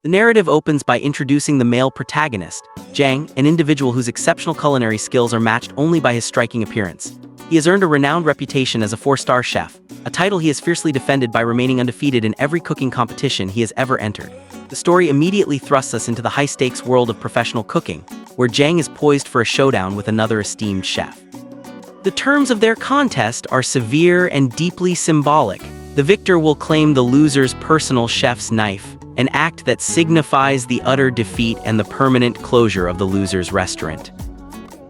The narrative opens by introducing the male protagonist, Jang, an individual whose exceptional culinary skills are matched only by his striking appearance. He has earned a renowned reputation as a 4-star chef, a title he has fiercely defended by remaining undefeated in every cooking competition he has ever entered. The story immediately thrusts us into the high-stakes world of professional cooking, where Jang is poised for a showdown with another esteemed chef. The terms of their contest are severe and deeply symbolic. The victor will claim the loser's personal chef's knife, an act that signifies the utter defeat and the permanent closure of the loser's restaurant.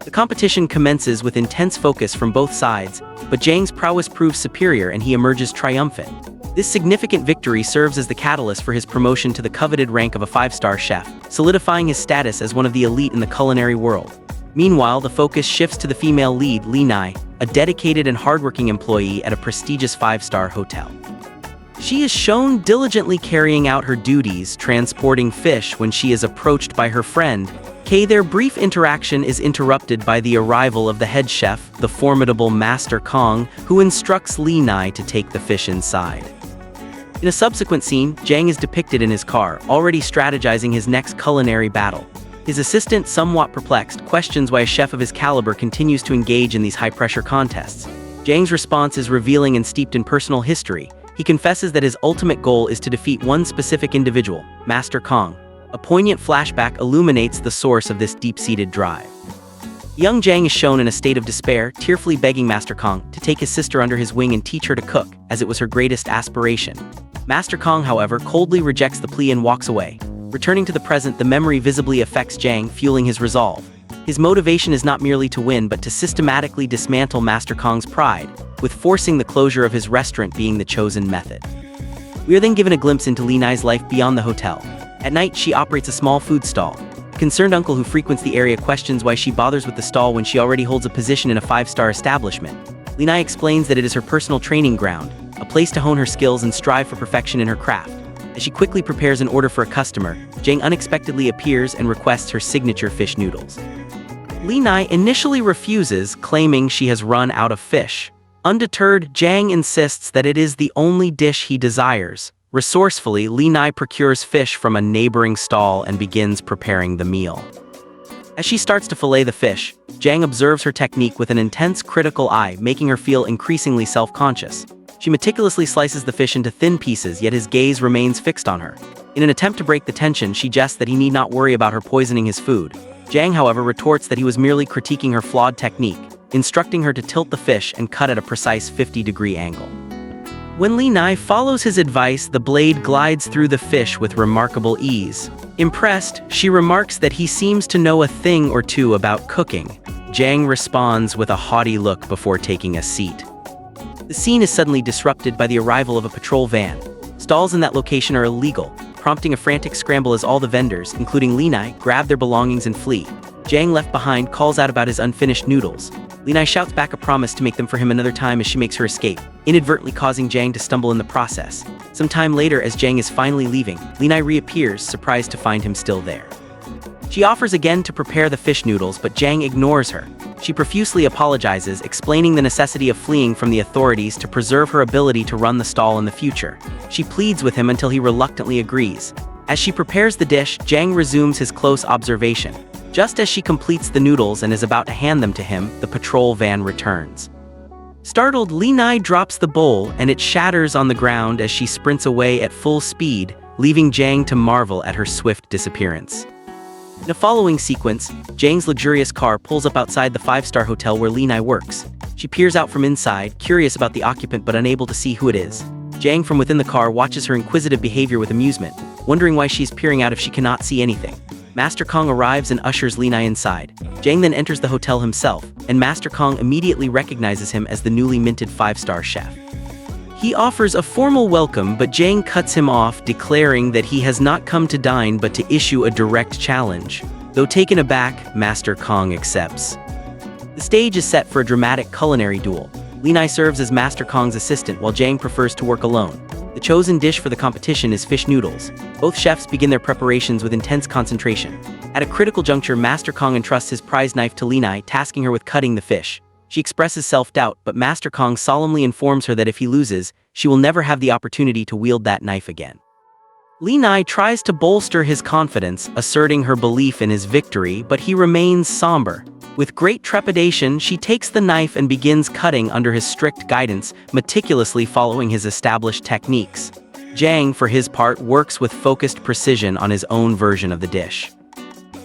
The competition commences with intense focus from both sides, but Jang's prowess proves superior and he emerges triumphant. This significant victory serves as the catalyst for his promotion to the coveted rank of a 5-star chef, solidifying his status as one of the elite in the culinary world. Meanwhile, the focus shifts to the female lead, Lee Nai, a dedicated and hardworking employee at a prestigious 5-star hotel. She is shown diligently carrying out her duties, transporting fish when she is approached by her friend, Kay. Their brief interaction is interrupted by the arrival of the head chef, the formidable Master Kong, who instructs Lee Nai to take the fish inside. In a subsequent scene, Jang is depicted in his car, already strategizing his next culinary battle. His assistant, somewhat perplexed, questions why a chef of his caliber continues to engage in these high-pressure contests. Jang's response is revealing and steeped in personal history. He confesses that his ultimate goal is to defeat one specific individual, Master Kong. A poignant flashback illuminates the source of this deep-seated drive. Young Jang is shown in a state of despair, tearfully begging Master Kong to take his sister under his wing and teach her to cook, as it was her greatest aspiration. Master Kong, however, coldly rejects the plea and walks away. Returning to the present, the memory visibly affects Jang, fueling his resolve. His motivation is not merely to win but to systematically dismantle Master Kong's pride, with forcing the closure of his restaurant being the chosen method. We are then given a glimpse into Lee Nai's life beyond the hotel. At night, she operates a small food stall. A concerned uncle who frequents the area questions why she bothers with the stall when she already holds a position in a 5-star establishment. Lee Nai explains that it is her personal training ground, a place to hone her skills and strive for perfection in her craft. As she quickly prepares an order for a customer, Jang unexpectedly appears and requests her signature fish noodles. Lee Nai initially refuses, claiming she has run out of fish. Undeterred, Jang insists that it is the only dish he desires. Resourcefully, Lee Nai procures fish from a neighboring stall and begins preparing the meal. As she starts to fillet the fish, Jang observes her technique with an intense, critical eye, making her feel increasingly self-conscious. She meticulously slices the fish into thin pieces, yet his gaze remains fixed on her. In an attempt to break the tension, she jests that he need not worry about her poisoning his food. Jang, however, retorts that he was merely critiquing her flawed technique, instructing her to tilt the fish and cut at a precise 50-degree angle. When Lee Nai follows his advice, the blade glides through the fish with remarkable ease. Impressed, she remarks that he seems to know a thing or two about cooking. Jang responds with a haughty look before taking a seat. The scene is suddenly disrupted by the arrival of a patrol van. Stalls in that location are illegal, prompting a frantic scramble as all the vendors, including Lee Nai, grab their belongings and flee. Jang, left behind, calls out about his unfinished noodles. Lee Nai shouts back a promise to make them for him another time as she makes her escape, inadvertently causing Jang to stumble in the process. Some time later, as Jang is finally leaving, Lee Nai reappears, surprised to find him still there. She offers again to prepare the fish noodles, but Jang ignores her. She profusely apologizes, explaining the necessity of fleeing from the authorities to preserve her ability to run the stall in the future. She pleads with him until he reluctantly agrees. As she prepares the dish, Jang resumes his close observation. Just as she completes the noodles and is about to hand them to him, the patrol van returns. Startled, Lee Nai drops the bowl and it shatters on the ground as she sprints away at full speed, leaving Jang to marvel at her swift disappearance. In a following sequence, Jang's luxurious car pulls up outside the 5-star hotel where Lee Nai works. She peers out from inside, curious about the occupant but unable to see who it is. Jang, from within the car, watches her inquisitive behavior with amusement, wondering why she's peering out if she cannot see anything. Master Kong arrives and ushers Lee Nai inside. Jang then enters the hotel himself, and Master Kong immediately recognizes him as the newly minted 5-star chef. He offers a formal welcome, but Jang cuts him off, declaring that he has not come to dine but to issue a direct challenge. Though taken aback, Master Kong accepts. The stage is set for a dramatic culinary duel. Lee Nai serves as Master Kong's assistant while Jang prefers to work alone. The chosen dish for the competition is fish noodles. Both chefs begin their preparations with intense concentration. At a critical juncture, Master Kong entrusts his prize knife to Lee Nai, tasking her with cutting the fish. She expresses self-doubt, but Master Kong solemnly informs her that if he loses, she will never have the opportunity to wield that knife again. Li Nai tries to bolster his confidence, asserting her belief in his victory, but he remains somber. With great trepidation, she takes the knife and begins cutting under his strict guidance, meticulously following his established techniques. Jang, for his part, works with focused precision on his own version of the dish.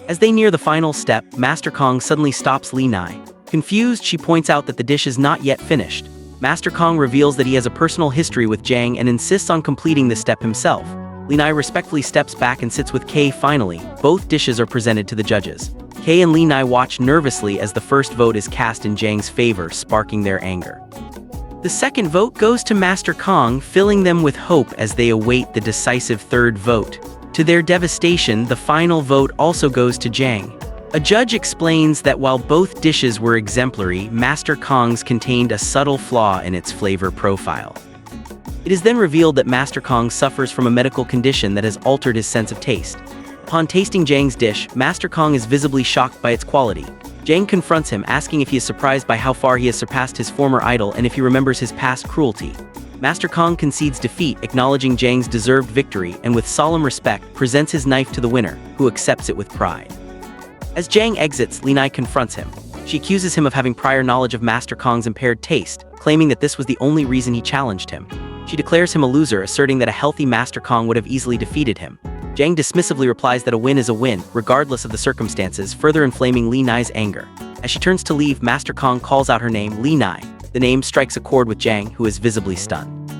As they near the final step, Master Kong suddenly stops Li Nai. Confused, she points out that the dish is not yet finished. Master Kong reveals that he has a personal history with Jang and insists on completing this step himself. Li Nai respectfully steps back and sits with Kay. Finally, both dishes are presented to the judges. Kay and Li Nai watch nervously as the first vote is cast in Jang's favor, sparking their anger. The second vote goes to Master Kong, filling them with hope as they await the decisive third vote. To their devastation, the final vote also goes to Jang. A judge explains that while both dishes were exemplary, Master Kong's contained a subtle flaw in its flavor profile. It is then revealed that Master Kong suffers from a medical condition that has altered his sense of taste. Upon tasting Jang's dish, Master Kong is visibly shocked by its quality. Jang confronts him, asking if he is surprised by how far he has surpassed his former idol and if he remembers his past cruelty. Master Kong concedes defeat, acknowledging Jang's deserved victory, and with solemn respect, presents his knife to the winner, who accepts it with pride. As Jang exits, Li Nai confronts him. She accuses him of having prior knowledge of Master Kong's impaired taste, claiming that this was the only reason he challenged him. She declares him a loser, asserting that a healthy Master Kong would have easily defeated him. Jang dismissively replies that a win is a win, regardless of the circumstances, further inflaming Li Nai's anger. As she turns to leave, Master Kong calls out her name, Li Nai. The name strikes a chord with Jang, who is visibly stunned.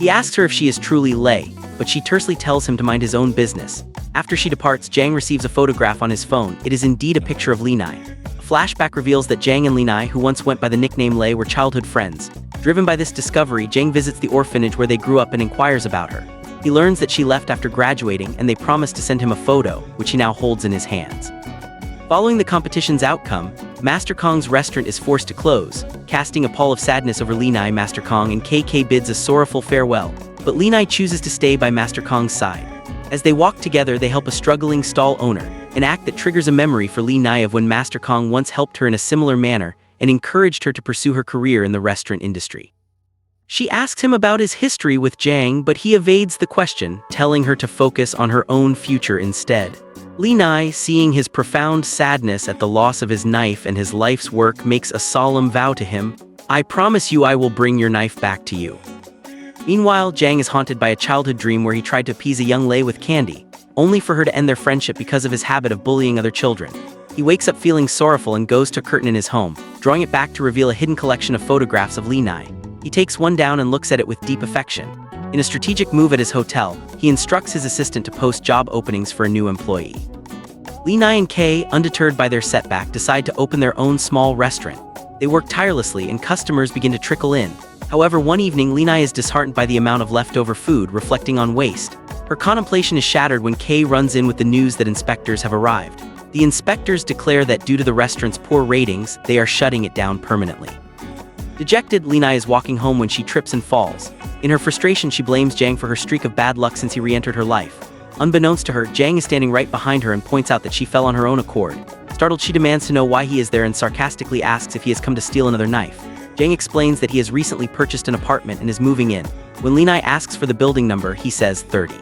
He asks her if she is truly Lei, but she tersely tells him to mind his own business. After she departs, Jang receives a photograph on his phone. It is indeed a picture of Li Nai. A flashback reveals that Jang and Li Nai, who once went by the nickname Lei, were childhood friends. Driven by this discovery, Jang visits the orphanage where they grew up and inquires about her. He learns that she left after graduating, and they promise to send him a photo, which he now holds in his hands. Following the competition's outcome, Master Kong's restaurant is forced to close. Casting a pall of sadness over Li Nai, Master Kong and KK bids a sorrowful farewell, but Li Nai chooses to stay by Master Kong's side. As they walk together, they help a struggling stall owner, an act that triggers a memory for Li Nai of when Master Kong once helped her in a similar manner and encouraged her to pursue her career in the restaurant industry. She asks him about his history with Jang, but he evades the question, telling her to focus on her own future instead. Li Nai, seeing his profound sadness at the loss of his knife and his life's work, makes a solemn vow to him. "I promise you I will bring your knife back to you." Meanwhile, Jang is haunted by a childhood dream where he tried to appease a young Lei with candy, only for her to end their friendship because of his habit of bullying other children. He wakes up feeling sorrowful and goes to a curtain in his home, drawing it back to reveal a hidden collection of photographs of Li Nai. He takes one down and looks at it with deep affection. In a strategic move at his hotel, he instructs his assistant to post job openings for a new employee. Li Nai and Kay, undeterred by their setback, decide to open their own small restaurant. They work tirelessly and customers begin to trickle in. However, one evening, Li Nai is disheartened by the amount of leftover food, reflecting on waste. Her contemplation is shattered when Kay runs in with the news that inspectors have arrived. The inspectors declare that due to the restaurant's poor ratings, they are shutting it down permanently. Dejected, Li Nai is walking home when she trips and falls. In her frustration, she blames Jang for her streak of bad luck since he re-entered her life. Unbeknownst to her, Jang is standing right behind her and points out that she fell on her own accord. Startled, she demands to know why he is there and sarcastically asks if he has come to steal another knife. Jang explains that he has recently purchased an apartment and is moving in. When Li Nai asks for the building number, he says 30.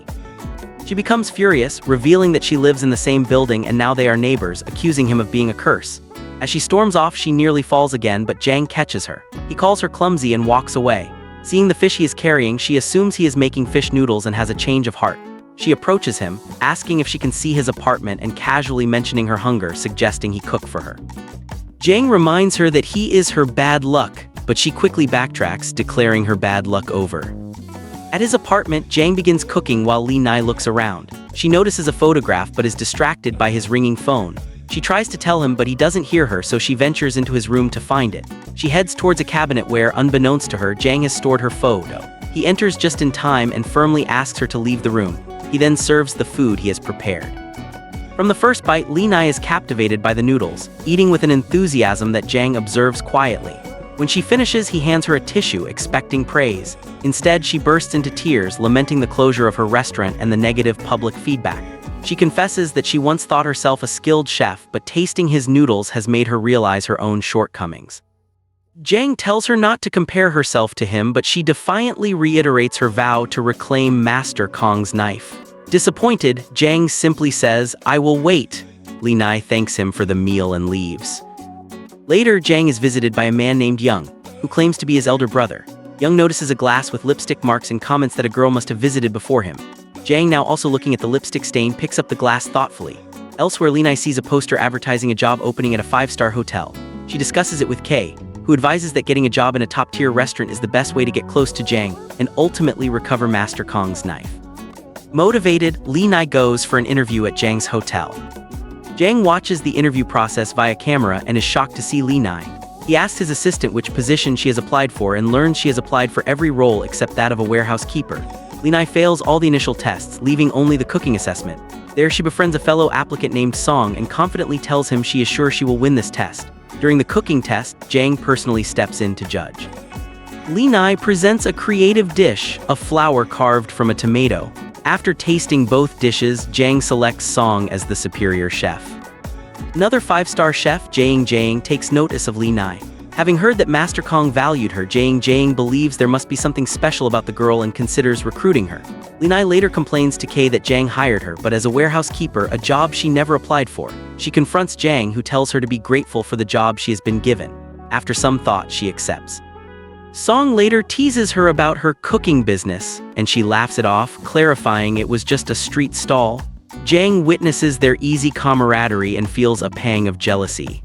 She becomes furious, revealing that she lives in the same building and now they are neighbors, accusing him of being a curse. As she storms off, she nearly falls again, but Jang catches her. He calls her clumsy and walks away. Seeing the fish he is carrying, she assumes he is making fish noodles and has a change of heart. She approaches him, asking if she can see his apartment and casually mentioning her hunger, suggesting he cook for her. Jang reminds her that he is her bad luck, but she quickly backtracks, declaring her bad luck over. At his apartment, Jang begins cooking while Li Nai looks around. She notices a photograph but is distracted by his ringing phone. She tries to tell him, but he doesn't hear her, so she ventures into his room to find it. She heads towards a cabinet where, unbeknownst to her, Jang has stored her photo. He enters just in time and firmly asks her to leave the room. He then serves the food he has prepared. From the first bite, Li Nai is captivated by the noodles, eating with an enthusiasm that Jang observes quietly. When she finishes, he hands her a tissue, expecting praise. Instead, she bursts into tears, lamenting the closure of her restaurant and the negative public feedback. She confesses that she once thought herself a skilled chef, but tasting his noodles has made her realize her own shortcomings. Jang tells her not to compare herself to him, but she defiantly reiterates her vow to reclaim Master Kong's knife. Disappointed, Jang simply says, "I will wait." Li Nai thanks him for the meal and leaves. Later, Jang is visited by a man named Young, who claims to be his elder brother. Young notices a glass with lipstick marks and comments that a girl must have visited before him. Jang, now also looking at the lipstick stain, picks up the glass thoughtfully. Elsewhere, Li Nai sees a poster advertising a job opening at a 5-star hotel. She discusses it with Kay, who advises that getting a job in a top-tier restaurant is the best way to get close to Jang and ultimately recover Master Kong's knife. Motivated, Li Nai goes for an interview at Jang's hotel. Jang watches the interview process via camera and is shocked to see Li Nai. He asks his assistant which position she has applied for and learns she has applied for every role except that of a warehouse keeper. Li Nai fails all the initial tests, leaving only the cooking assessment. There, she befriends a fellow applicant named Song and confidently tells him she is sure she will win this test. During the cooking test, Jang personally steps in to judge. Li Nai presents a creative dish, a flower carved from a tomato. After tasting both dishes, Jang selects Song as the superior chef. Another 5-star chef, Jang, takes notice of Li Nai. Having heard that Master Kong valued her, Jang believes there must be something special about the girl and considers recruiting her. Li Nai later complains to Kay that Jang hired her, but as a warehouse keeper, a job she never applied for. She confronts Jang, who tells her to be grateful for the job she has been given. After some thought, she accepts. Song later teases her about her cooking business, and she laughs it off, clarifying it was just a street stall. Jang witnesses their easy camaraderie and feels a pang of jealousy.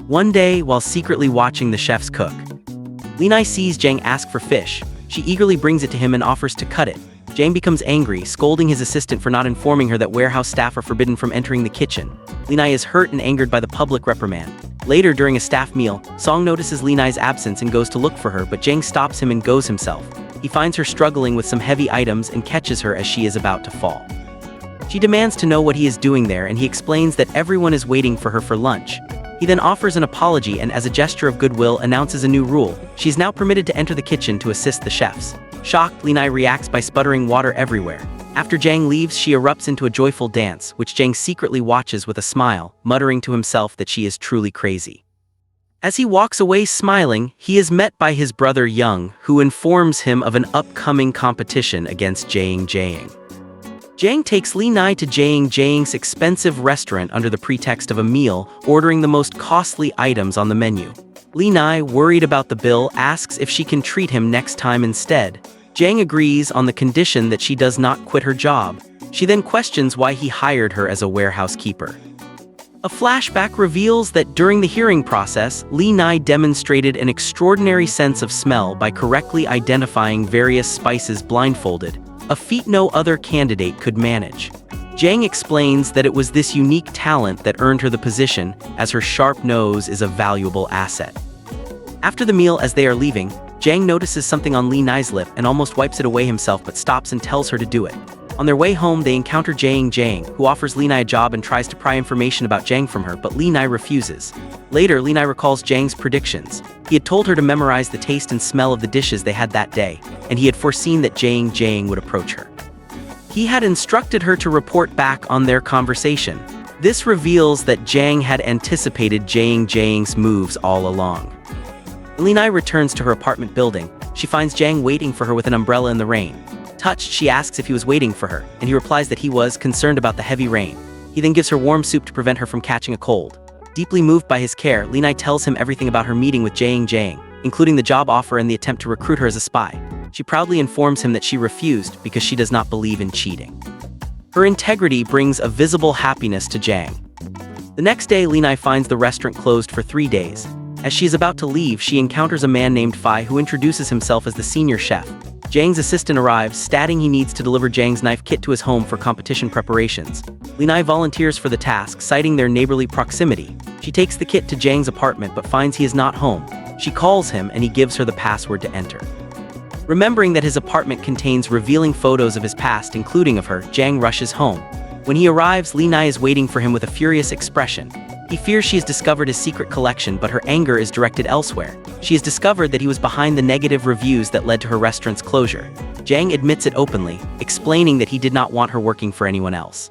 One day, while secretly watching the chefs cook, Li Nai sees Jang ask for fish. She eagerly brings it to him and offers to cut it. Jang becomes angry, scolding his assistant for not informing her that warehouse staff are forbidden from entering the kitchen. Li Nai is hurt and angered by the public reprimand. Later, during a staff meal, Song notices Li Nai's absence and goes to look for her, but Jang stops him and goes himself. He finds her struggling with some heavy items and catches her as she is about to fall. She demands to know what he is doing there, and he explains that everyone is waiting for her for lunch. He then offers an apology and, as a gesture of goodwill, announces a new rule. She is now permitted to enter the kitchen to assist the chefs. Shocked, Li Nai reacts by sputtering water everywhere. After Jang leaves, she erupts into a joyful dance, which Jang secretly watches with a smile, muttering to himself that she is truly crazy. As he walks away smiling, he is met by his brother Young, who informs him of an upcoming competition against Jang. Jang takes Li Nai to Jang's expensive restaurant under the pretext of a meal, ordering the most costly items on the menu. Li Nai, worried about the bill, asks if she can treat him next time instead. Jang agrees on the condition that she does not quit her job. She then questions why he hired her as a warehouse keeper. A flashback reveals that during the hearing process, Li Nai demonstrated an extraordinary sense of smell by correctly identifying various spices blindfolded, a feat no other candidate could manage. Jang explains that it was this unique talent that earned her the position, as her sharp nose is a valuable asset. After the meal, as they are leaving, Jang notices something on Li Nai's lip and almost wipes it away himself, but stops and tells her to do it. On their way home, they encounter Jang, who offers Li Nai a job and tries to pry information about Jang from her, but Li Nai refuses. Later, Li Nai recalls Jang's predictions. He had told her to memorize the taste and smell of the dishes they had that day, and he had foreseen that Jang would approach her. He had instructed her to report back on their conversation. This reveals that Jang had anticipated Jang's moves all along. When Li Nai returns to her apartment building, she finds Jang waiting for her with an umbrella in the rain. Touched, she asks if he was waiting for her, and he replies that he was concerned about the heavy rain. He then gives her warm soup to prevent her from catching a cold. Deeply moved by his care, Li Nai tells him everything about her meeting with Jang, including the job offer and the attempt to recruit her as a spy. She proudly informs him that she refused because she does not believe in cheating. Her integrity brings a visible happiness to Jang. The next day, Li Nai finds the restaurant closed for 3 days. As she is about to leave, she encounters a man named Fai who introduces himself as the senior chef. Jang's assistant arrives, stating he needs to deliver Jang's knife kit to his home for competition preparations. Li Nai volunteers for the task, citing their neighborly proximity. She takes the kit to Jang's apartment but finds he is not home. She calls him and he gives her the password to enter. Remembering that his apartment contains revealing photos of his past, including of her, Jang rushes home. When he arrives, Li Nai is waiting for him with a furious expression. He fears she has discovered his secret collection, but her anger is directed elsewhere. She has discovered that he was behind the negative reviews that led to her restaurant's closure. Jang admits it openly, explaining that he did not want her working for anyone else.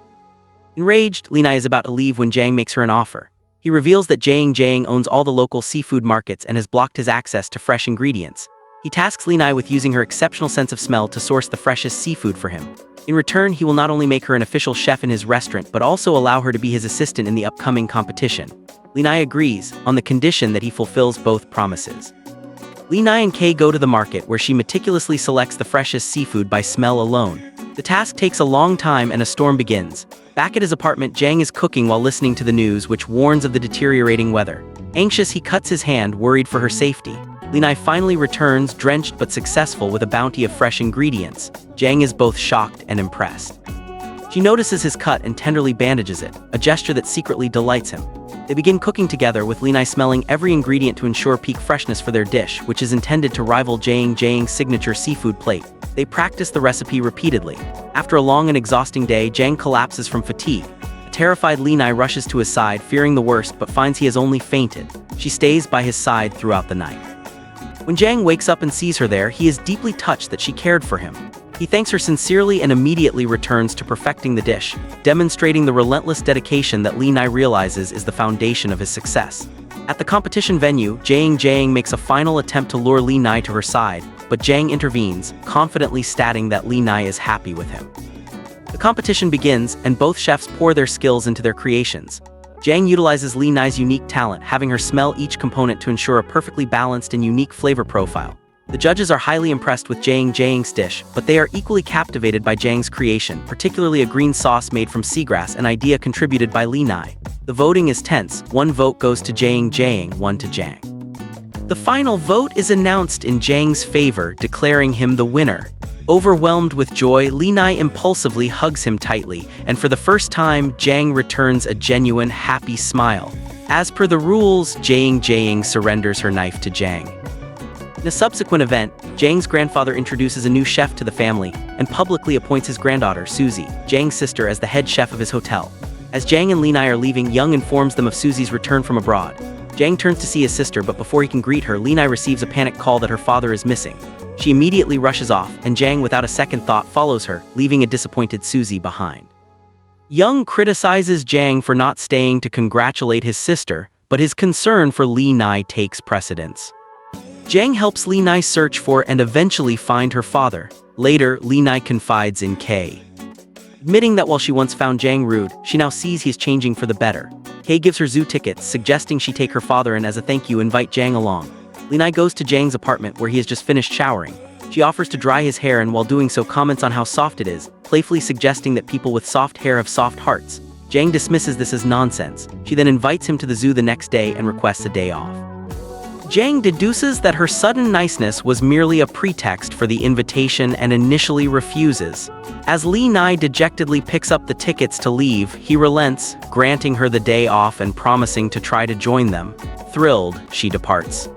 Enraged, Li Nai is about to leave when Jang makes her an offer. He reveals that Jang owns all the local seafood markets and has blocked his access to fresh ingredients. He tasks Li Nai with using her exceptional sense of smell to source the freshest seafood for him. In return, he will not only make her an official chef in his restaurant but also allow her to be his assistant in the upcoming competition. Li Nai agrees, on the condition that he fulfills both promises. Li Nai and Kay go to the market where she meticulously selects the freshest seafood by smell alone. The task takes a long time and a storm begins. Back at his apartment, Jang is cooking while listening to the news which warns of the deteriorating weather. Anxious, he cuts his hand, worried for her safety. Li Nai finally returns, drenched but successful, with a bounty of fresh ingredients. Jang is both shocked and impressed. She notices his cut and tenderly bandages it, a gesture that secretly delights him. They begin cooking together, with Li Nai smelling every ingredient to ensure peak freshness for their dish, which is intended to rival Jang's signature seafood plate. They practice the recipe repeatedly. After a long and exhausting day, Jang collapses from fatigue. A terrified Li Nai rushes to his side, fearing the worst, but finds he has only fainted. She stays by his side throughout the night. When Jang wakes up and sees her there, he is deeply touched that she cared for him. He thanks her sincerely and immediately returns to perfecting the dish, demonstrating the relentless dedication that Li Nai realizes is the foundation of his success. At the competition venue, Jang makes a final attempt to lure Li Nai to her side, but Jang intervenes, confidently stating that Li Nai is happy with him. The competition begins, and both chefs pour their skills into their creations. Jang utilizes Li Nai's unique talent, having her smell each component to ensure a perfectly balanced and unique flavor profile. The judges are highly impressed with Jang's dish, but they are equally captivated by Jang's creation, particularly a green sauce made from seagrass, an idea contributed by Li Nai. The voting is tense. One vote goes to Jang, one to Jang. The final vote is announced in Jang's favor, declaring him the winner. Overwhelmed with joy, Li Nai impulsively hugs him tightly, and for the first time, Jang returns a genuine, happy smile. As per the rules, Jang surrenders her knife to Jang. In a subsequent event, Jang's grandfather introduces a new chef to the family and publicly appoints his granddaughter, Susie, Jang's sister, as the head chef of his hotel. As Jang and Li Nai are leaving, Young informs them of Susie's return from abroad. Jang turns to see his sister, but before he can greet her, Li Nai receives a panic call that her father is missing. She immediately rushes off, and Jang, without a second thought, follows her, leaving a disappointed Susie behind. Young criticizes Jang for not staying to congratulate his sister, but his concern for Li Nai takes precedence. Jang helps Li Nai search for and eventually find her father. Later, Li Nai confides in Kay. Admitting that while she once found Jang rude, she now sees he is changing for the better. Kay gives her zoo tickets, suggesting she take her father and, as a thank you, invite Jang along. Li Nai goes to Jang's apartment where he has just finished showering. She offers to dry his hair and, while doing so, comments on how soft it is, playfully suggesting that people with soft hair have soft hearts. Jang dismisses this as nonsense. She then invites him to the zoo the next day and requests a day off. Jang deduces that her sudden niceness was merely a pretext for the invitation and initially refuses. As Li Nai dejectedly picks up the tickets to leave, he relents, granting her the day off and promising to try to join them. Thrilled, she departs.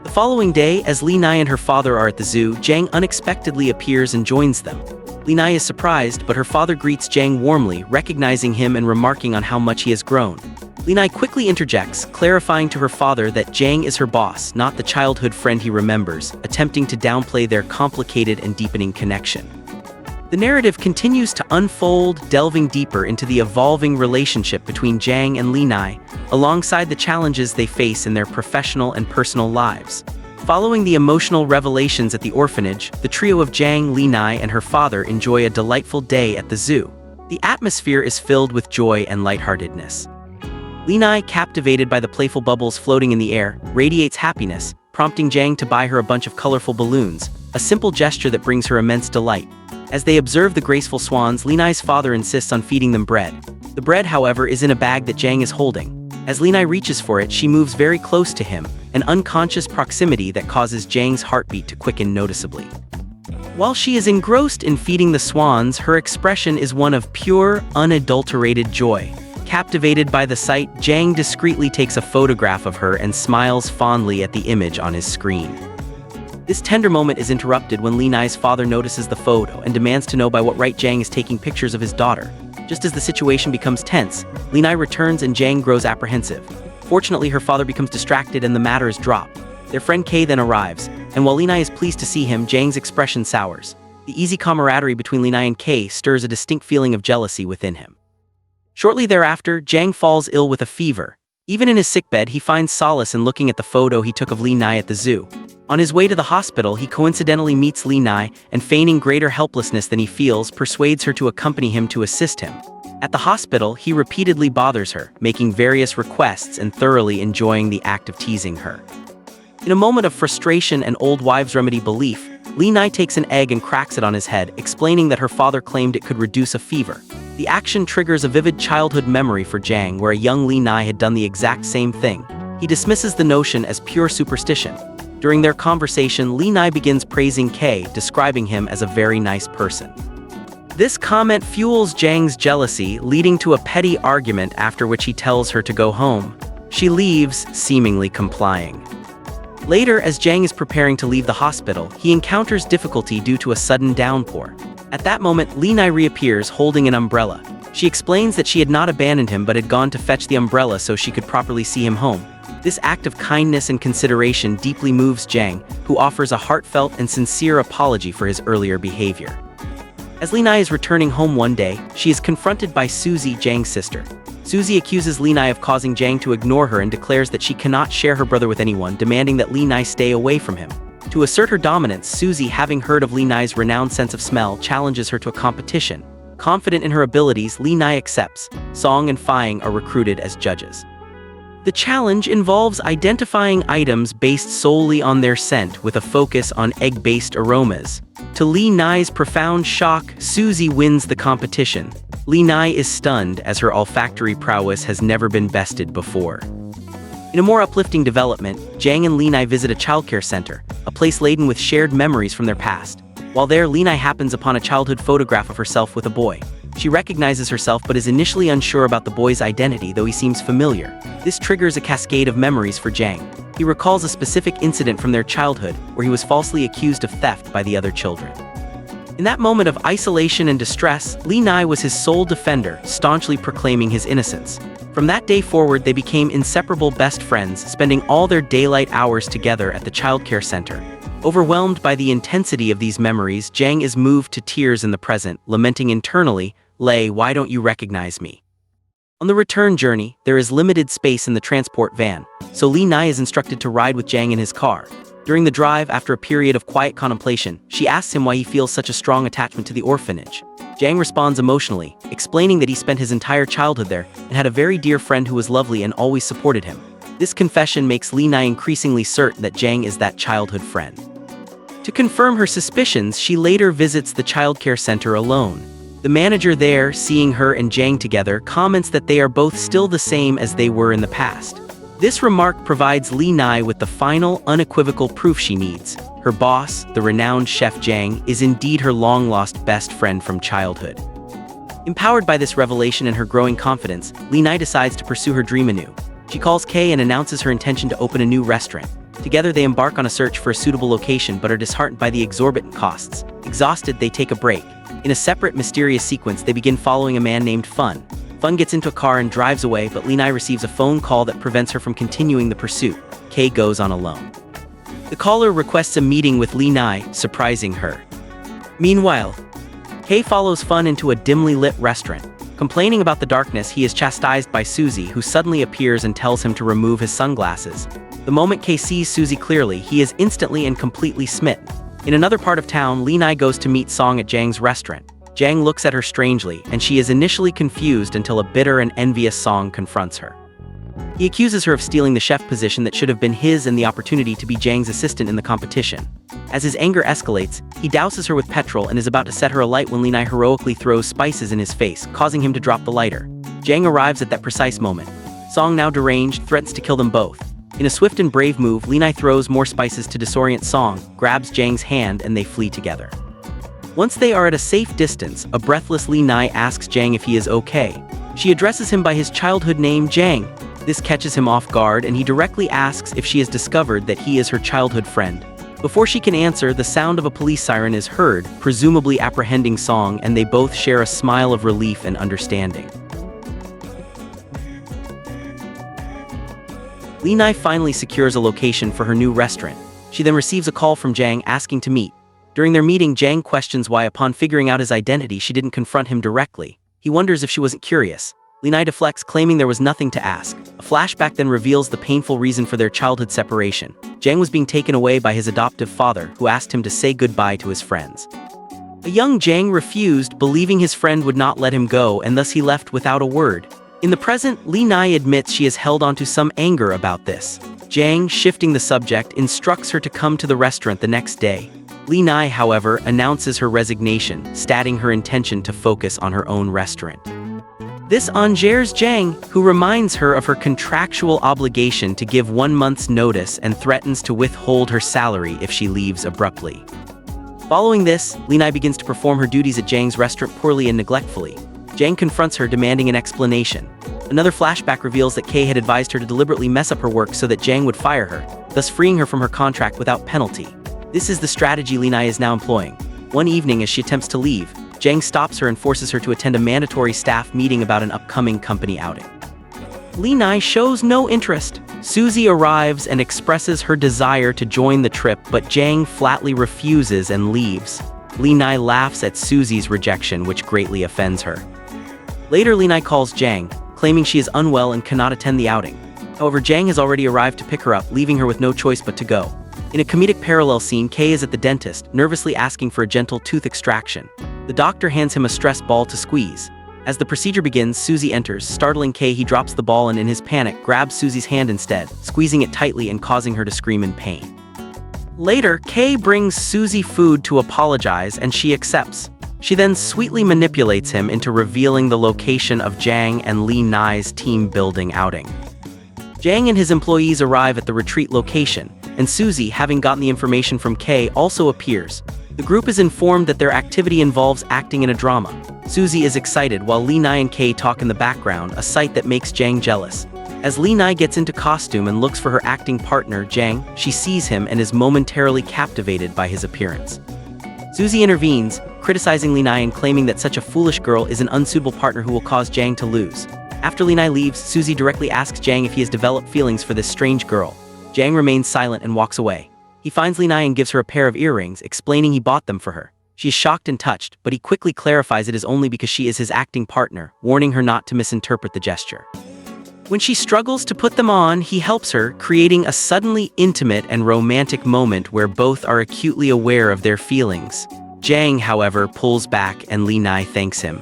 The following day, as Li Nai and her father are at the zoo, Jang unexpectedly appears and joins them. Li Nai is surprised, but her father greets Jang warmly, recognizing him and remarking on how much he has grown. Li Nai quickly interjects, clarifying to her father that Jang is her boss, not the childhood friend he remembers, attempting to downplay their complicated and deepening connection. The narrative continues to unfold, delving deeper into the evolving relationship between Jang and Li Nai, alongside the challenges they face in their professional and personal lives. Following the emotional revelations at the orphanage, the trio of Jang, Li Nai, and her father enjoy a delightful day at the zoo. The atmosphere is filled with joy and lightheartedness. Li Nai, captivated by the playful bubbles floating in the air, radiates happiness, prompting Jang to buy her a bunch of colorful balloons, a simple gesture that brings her immense delight. As they observe the graceful swans, Li Nai's father insists on feeding them bread. The bread, however, is in a bag that Jang is holding. As Li Nai reaches for it, she moves very close to him, an unconscious proximity that causes Jang's heartbeat to quicken noticeably. While she is engrossed in feeding the swans, her expression is one of pure, unadulterated joy. Captivated by the sight, Jang discreetly takes a photograph of her and smiles fondly at the image on his screen. This tender moment is interrupted when Li Nai's father notices the photo and demands to know by what right Jang is taking pictures of his daughter. Just as the situation becomes tense, Li Nai returns and Jang grows apprehensive. Fortunately, her father becomes distracted and the matter is dropped. Their friend Kay then arrives, and while Li Nai is pleased to see him, Jang's expression sours. The easy camaraderie between Li Nai and Kay stirs a distinct feeling of jealousy within him. Shortly thereafter, Jang falls ill with a fever. Even in his sickbed, he finds solace in looking at the photo he took of Lee Nai at the zoo. On his way to the hospital, he coincidentally meets Lee Nai and, feigning greater helplessness than he feels, persuades her to accompany him to assist him. At the hospital, he repeatedly bothers her, making various requests and thoroughly enjoying the act of teasing her. In a moment of frustration and old wives' remedy belief, Lee Nai takes an egg and cracks it on his head, explaining that her father claimed it could reduce a fever. The action triggers a vivid childhood memory for Jang, where a young Lee Nai had done the exact same thing. He dismisses the notion as pure superstition. During their conversation, Lee Nai begins praising Kay, describing him as a very nice person. This comment fuels Jang's jealousy, leading to a petty argument after which he tells her to go home. She leaves, seemingly complying. Later, as Jang is preparing to leave the hospital, he encounters difficulty due to a sudden downpour. At that moment, Lee Nai reappears holding an umbrella. She explains that she had not abandoned him but had gone to fetch the umbrella so she could properly see him home. This act of kindness and consideration deeply moves Jang, who offers a heartfelt and sincere apology for his earlier behavior. As Lee Nai is returning home one day, she is confronted by Suzy, Jang's sister. Suzy accuses Lee Nai of causing Jang to ignore her and declares that she cannot share her brother with anyone, demanding that Lee Nai stay away from him. To assert her dominance, Suzy, having heard of Lee Nai's renowned sense of smell, challenges her to a competition. Confident in her abilities, Lee Nai accepts. Song and Fying are recruited as judges. The challenge involves identifying items based solely on their scent, with a focus on egg-based aromas. To Lee Nai's profound shock, Suzy wins the competition. Lee Nai is stunned, as her olfactory prowess has never been bested before. In a more uplifting development, Jang and Lee Nai visit a childcare center, a place laden with shared memories from their past. While there, Lee Nai happens upon a childhood photograph of herself with a boy. She recognizes herself but is initially unsure about the boy's identity, though he seems familiar. This triggers a cascade of memories for Jang. He recalls a specific incident from their childhood where he was falsely accused of theft by the other children. In that moment of isolation and distress, Lee Nai was his sole defender, staunchly proclaiming his innocence. From that day forward, they became inseparable best friends, spending all their daylight hours together at the childcare center. Overwhelmed by the intensity of these memories, Jang is moved to tears in the present, lamenting internally, "Lei, why don't you recognize me?" On the return journey, there is limited space in the transport van, so Lee Nai is instructed to ride with Jang in his car. During the drive, after a period of quiet contemplation, she asks him why he feels such a strong attachment to the orphanage. Jang responds emotionally, explaining that he spent his entire childhood there and had a very dear friend who was lovely and always supported him. This confession makes Lee Nai increasingly certain that Jang is that childhood friend. To confirm her suspicions, she later visits the childcare center alone. The manager there, seeing her and Jang together, comments that they are both still the same as they were in the past. This remark provides Lee Nai with the final, unequivocal proof she needs. Her boss, the renowned chef Jang, is indeed her long-lost best friend from childhood. Empowered by this revelation and her growing confidence, Lee Nai decides to pursue her dream anew. She calls Kay and announces her intention to open a new restaurant. Together they embark on a search for a suitable location but are disheartened by the exorbitant costs. Exhausted, they take a break. In a separate, mysterious sequence, they begin following a man named Fun. Fun gets into a car and drives away, but Lee Nai receives a phone call that prevents her from continuing the pursuit. Kay goes on alone. The caller requests a meeting with Lee Nai, surprising her. Meanwhile, Kay follows Fun into a dimly lit restaurant. Complaining about the darkness, he is chastised by Suzy, who suddenly appears and tells him to remove his sunglasses. The moment Kay sees Suzy clearly, he is instantly and completely smitten. In another part of town, Lee Nai goes to meet Song at Jang's restaurant. Jang looks at her strangely, and she is initially confused until a bitter and envious Song confronts her. He accuses her of stealing the chef position that should have been his and the opportunity to be Jang's assistant in the competition. As his anger escalates, he douses her with petrol and is about to set her alight when Lee Nai heroically throws spices in his face, causing him to drop the lighter. Jang arrives at that precise moment. Song, now deranged, threatens to kill them both. In a swift and brave move, Lee Nai throws more spices to disorient Song, grabs Jang's hand, and they flee together. Once they are at a safe distance, a breathless Lee Nai asks Jang if he is okay. She addresses him by his childhood name, Jang. This catches him off guard, and he directly asks if she has discovered that he is her childhood friend. Before she can answer, the sound of a police siren is heard, presumably apprehending Song, and they both share a smile of relief and understanding. Lee Nai finally secures a location for her new restaurant. She then receives a call from Jang asking to meet. During their meeting, Jang questions why, upon figuring out his identity, she didn't confront him directly. He wonders if she wasn't curious. Li Nai deflects, claiming there was nothing to ask. A flashback then reveals the painful reason for their childhood separation. Jang was being taken away by his adoptive father, who asked him to say goodbye to his friends. A young Jang refused, believing his friend would not let him go, and thus he left without a word. In the present, Li Nai admits she has held onto some anger about this. Jang, shifting the subject, instructs her to come to the restaurant the next day. Li Nai, however, announces her resignation, stating her intention to focus on her own restaurant. This engages Jang, who reminds her of her contractual obligation to give 1 month's notice and threatens to withhold her salary if she leaves abruptly. Following this, Li Nai begins to perform her duties at Jang's restaurant poorly and neglectfully. Jang confronts her, demanding an explanation. Another flashback reveals that Kay had advised her to deliberately mess up her work so that Jang would fire her, thus freeing her from her contract without penalty. This is the strategy Li Nai is now employing. One evening, as she attempts to leave, Jang stops her and forces her to attend a mandatory staff meeting about an upcoming company outing. Li Nai shows no interest. Suzy arrives and expresses her desire to join the trip, but Jang flatly refuses and leaves. Li Nai laughs at Suzy's rejection, which greatly offends her. Later, Li Nai calls Jang, claiming she is unwell and cannot attend the outing. However, Jang has already arrived to pick her up, leaving her with no choice but to go. In a comedic parallel scene, Kay is at the dentist, nervously asking for a gentle tooth extraction. The doctor hands him a stress ball to squeeze. As the procedure begins, Suzy enters. Startling Kay, he drops the ball and in his panic, grabs Suzy's hand instead, squeezing it tightly and causing her to scream in pain. Later, Kay brings Suzy food to apologize and she accepts. She then sweetly manipulates him into revealing the location of Jang and Li Nai's team-building outing. Jang and his employees arrive at the retreat location, and Suzy, having gotten the information from Kay, also appears. The group is informed that their activity involves acting in a drama. Suzy is excited while Li Nai and Kay talk in the background, a sight that makes Jang jealous. As Li Nai gets into costume and looks for her acting partner, Jang, she sees him and is momentarily captivated by his appearance. Suzy intervenes, criticizing Li Nai and claiming that such a foolish girl is an unsuitable partner who will cause Jang to lose. After Li Nai leaves, Suzy directly asks Jang if he has developed feelings for this strange girl. Jang remains silent and walks away. He finds Li Nai and gives her a pair of earrings, explaining he bought them for her. She is shocked and touched, but he quickly clarifies it is only because she is his acting partner, warning her not to misinterpret the gesture. When she struggles to put them on, he helps her, creating a suddenly intimate and romantic moment where both are acutely aware of their feelings. Jang, however, pulls back and Li Nai thanks him.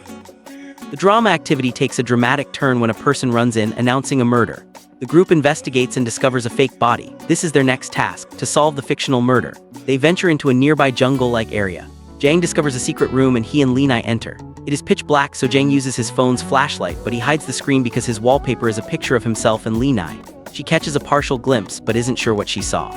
The drama activity takes a dramatic turn when a person runs in, announcing a murder. The group investigates and discovers a fake body. This is their next task, to solve the fictional murder. They venture into a nearby jungle-like area. Jang discovers a secret room and he and Li Nai enter. It is pitch black, so Jang uses his phone's flashlight, but he hides the screen because his wallpaper is a picture of himself and Li Nai. She catches a partial glimpse, but isn't sure what she saw.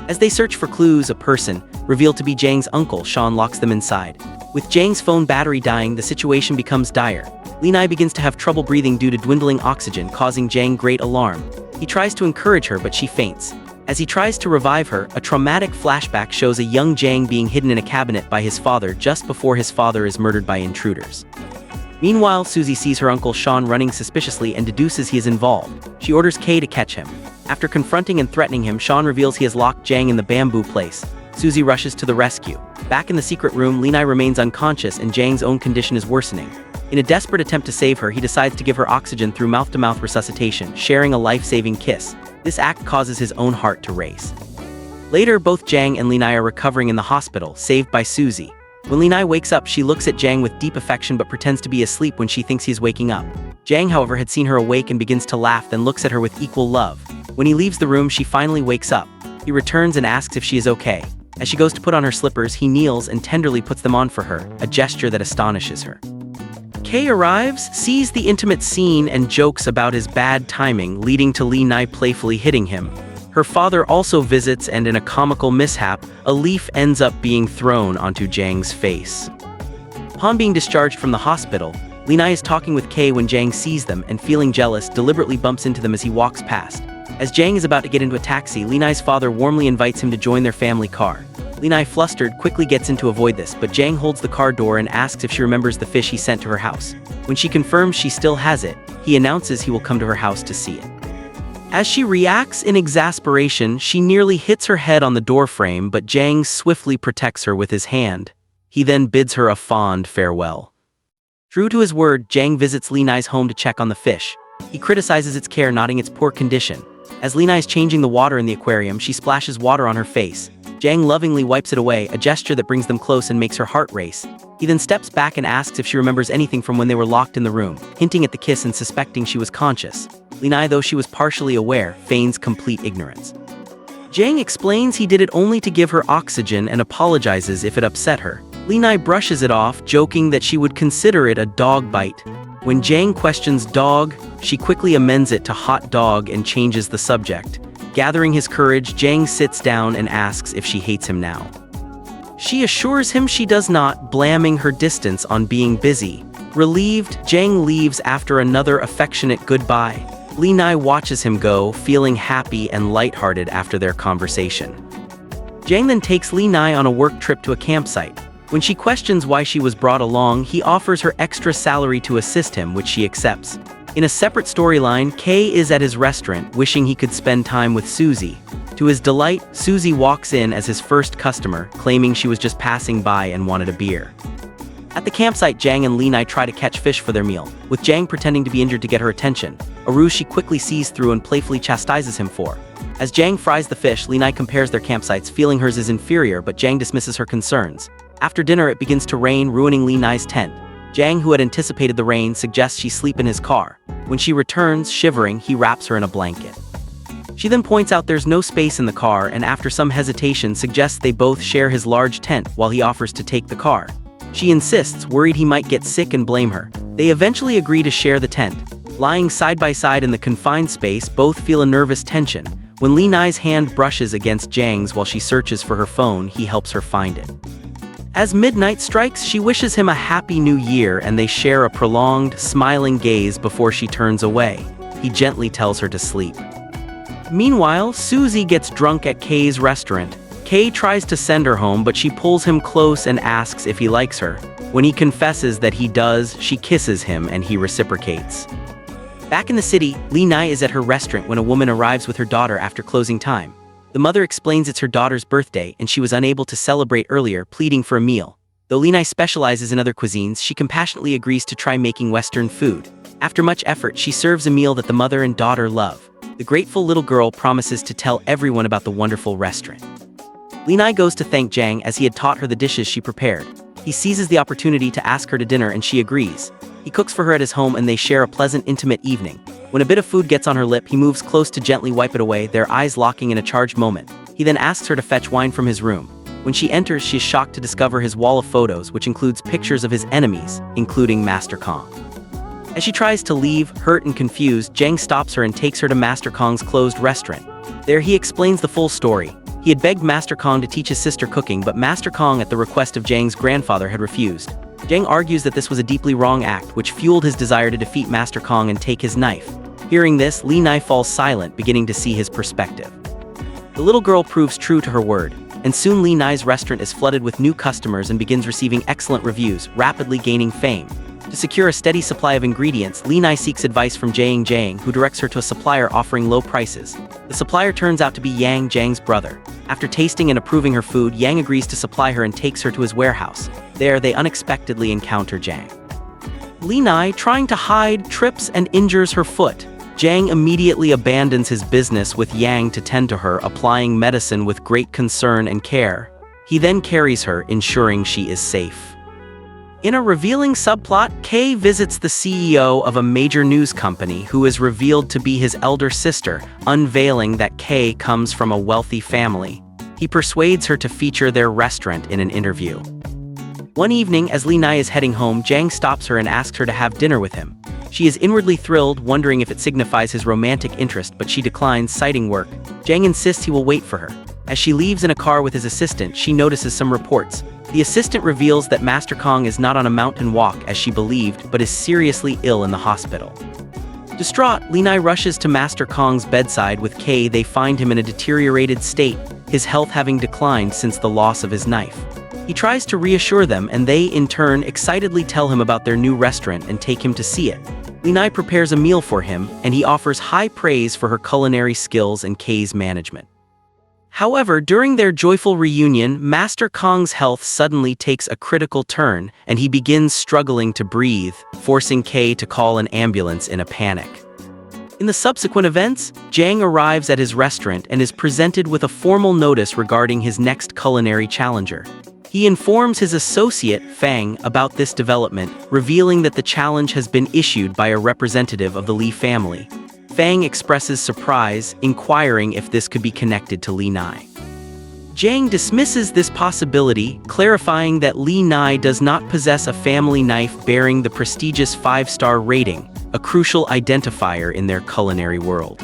As they search for clues, a person, revealed to be Jang's uncle, Sean, locks them inside. With Jang's phone battery dying, the situation becomes dire. Li Nai begins to have trouble breathing due to dwindling oxygen, causing Jang great alarm. He tries to encourage her, but she faints. As he tries to revive her, a traumatic flashback shows a young Jang being hidden in a cabinet by his father just before his father is murdered by intruders. Meanwhile, Suzy sees her uncle Sean running suspiciously and deduces he is involved. She orders Kay to catch him. After confronting and threatening him, Sean reveals he has locked Jang in the bamboo place. Suzy rushes to the rescue. Back in the secret room, Li Nai remains unconscious and Jang's own condition is worsening. In a desperate attempt to save her, he decides to give her oxygen through mouth-to-mouth resuscitation, sharing a life-saving kiss. This act causes his own heart to race. Later, both Jang and Li Nai are recovering in the hospital, saved by Suzy. When Li Nai wakes up, she looks at Jang with deep affection but pretends to be asleep when she thinks he is waking up. Jang, however, had seen her awake and begins to laugh, then looks at her with equal love. When he leaves the room, she finally wakes up. He returns and asks if she is okay. As she goes to put on her slippers, he kneels and tenderly puts them on for her, a gesture that astonishes her. Kay arrives, sees the intimate scene, and jokes about his bad timing, leading to Li Nai playfully hitting him. Her father also visits, and in a comical mishap, a leaf ends up being thrown onto Jang's face. Upon being discharged from the hospital, Li Nai is talking with Kay when Jang sees them and, feeling jealous, deliberately bumps into them as he walks past. As Jang is about to get into a taxi, Li Nai's father warmly invites him to join their family car. Li Nai, flustered, quickly gets in to avoid this, but Jang holds the car door and asks if she remembers the fish he sent to her house. When she confirms she still has it, he announces he will come to her house to see it. As she reacts in exasperation, she nearly hits her head on the doorframe, but Jang swiftly protects her with his hand. He then bids her a fond farewell. True to his word, Jang visits Li Nai's home to check on the fish. He criticizes its care, noting its poor condition. As Li Nai is changing the water in the aquarium, she splashes water on her face. Jang lovingly wipes it away, a gesture that brings them close and makes her heart race. He then steps back and asks if she remembers anything from when they were locked in the room, hinting at the kiss and suspecting she was conscious. Li Nai, though she was partially aware, feigns complete ignorance. Jang explains he did it only to give her oxygen and apologizes if it upset her. Li Nai brushes it off, joking that she would consider it a dog bite. When Jang questions dog, she quickly amends it to hot dog and changes the subject. Gathering his courage, Jang sits down and asks if she hates him now. She assures him she does not, blaming her distance on being busy. Relieved, Jang leaves after another affectionate goodbye. Li Nai watches him go, feeling happy and lighthearted after their conversation. Jang then takes Li Nai on a work trip to a campsite. When she questions why she was brought along, he offers her extra salary to assist him, which she accepts. In a separate storyline, Kay is at his restaurant, wishing he could spend time with Suzy. To his delight, Suzy walks in as his first customer, claiming she was just passing by and wanted a beer. At the campsite, Jang and Li Nai try to catch fish for their meal, with Jang pretending to be injured to get her attention, a ruse she quickly sees through and playfully chastises him for. As Jang fries the fish, Li Nai compares their campsites, feeling hers is inferior, but Jang dismisses her concerns. After dinner, it begins to rain, ruining Li Nai's tent. Jang, who had anticipated the rain, suggests she sleep in his car. When she returns, shivering, he wraps her in a blanket. She then points out there's no space in the car and after some hesitation suggests they both share his large tent while he offers to take the car. She insists, worried he might get sick and blame her. They eventually agree to share the tent. Lying side by side in the confined space, both feel a nervous tension. When Li Nai's hand brushes against Jang's while she searches for her phone, he helps her find it. As midnight strikes, she wishes him a happy new year and they share a prolonged, smiling gaze before she turns away. He gently tells her to sleep. Meanwhile, Suzy gets drunk at Kay's restaurant. Kay tries to send her home, but she pulls him close and asks if he likes her. When he confesses that he does, she kisses him and he reciprocates. Back in the city, Li Nai is at her restaurant when a woman arrives with her daughter after closing time. The mother explains it's her daughter's birthday and she was unable to celebrate earlier, pleading for a meal. Though Li Nai specializes in other cuisines, she compassionately agrees to try making Western food. After much effort, she serves a meal that the mother and daughter love. The grateful little girl promises to tell everyone about the wonderful restaurant. Li Nai goes to thank Jang as he had taught her the dishes she prepared. He seizes the opportunity to ask her to dinner and she agrees. He cooks for her at his home and they share a pleasant, intimate evening. When a bit of food gets on her lip, he moves close to gently wipe it away, their eyes locking in a charged moment. He then asks her to fetch wine from his room. When she enters, she is shocked to discover his wall of photos, which includes pictures of his enemies, including Master Kong. As she tries to leave, hurt and confused, Jang stops her and takes her to Master Kong's closed restaurant. There he explains the full story. He had begged Master Kong to teach his sister cooking, but Master Kong, at the request of Jang's grandfather, had refused. Jang argues that this was a deeply wrong act, which fueled his desire to defeat Master Kong and take his knife. Hearing this, Li Nai falls silent, beginning to see his perspective. The little girl proves true to her word, and soon Li Nai's restaurant is flooded with new customers and begins receiving excellent reviews, rapidly gaining fame. To secure a steady supply of ingredients, Li Nai seeks advice from Jang, who directs her to a supplier offering low prices. The supplier turns out to be Yang, Jang's brother. After tasting and approving her food, Yang agrees to supply her and takes her to his warehouse. There, they unexpectedly encounter Jang. Li Nai, trying to hide, trips and injures her foot. Jang immediately abandons his business with Yang to tend to her, applying medicine with great concern and care. He then carries her, ensuring she is safe. In a revealing subplot, Kay visits the CEO of a major news company who is revealed to be his elder sister, unveiling that Kay comes from a wealthy family. He persuades her to feature their restaurant in an interview. One evening, as Li Nai is heading home, Jang stops her and asks her to have dinner with him. She is inwardly thrilled, wondering if it signifies his romantic interest, but she declines, citing work. Jang insists he will wait for her. As she leaves in a car with his assistant, she notices some reports. The assistant reveals that Master Kong is not on a mountain walk as she believed, but is seriously ill in the hospital. Distraught, Li Nai rushes to Master Kong's bedside. With Kay, they find him in a deteriorated state, his health having declined since the loss of his knife. He tries to reassure them, and they, in turn, excitedly tell him about their new restaurant and take him to see it. Li Nai prepares a meal for him, and he offers high praise for her culinary skills and Kay's management. However, during their joyful reunion, Master Kong's health suddenly takes a critical turn, and he begins struggling to breathe, forcing Kay to call an ambulance in a panic. In the subsequent events, Jang arrives at his restaurant and is presented with a formal notice regarding his next culinary challenger. He informs his associate, Fang, about this development, revealing that the challenge has been issued by a representative of the Li family. Fang expresses surprise, inquiring if this could be connected to Li Nai. Jang dismisses this possibility, clarifying that Li Nai does not possess a family knife bearing the prestigious 5-star rating, a crucial identifier in their culinary world.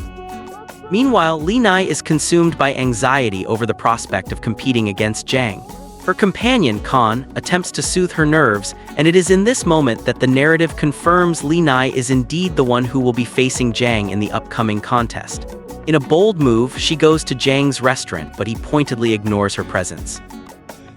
Meanwhile, Li Nai is consumed by anxiety over the prospect of competing against Jang. Her companion, Kan, attempts to soothe her nerves, and it is in this moment that the narrative confirms Li Nai is indeed the one who will be facing Jang in the upcoming contest. In a bold move, she goes to Jang's restaurant, but he pointedly ignores her presence.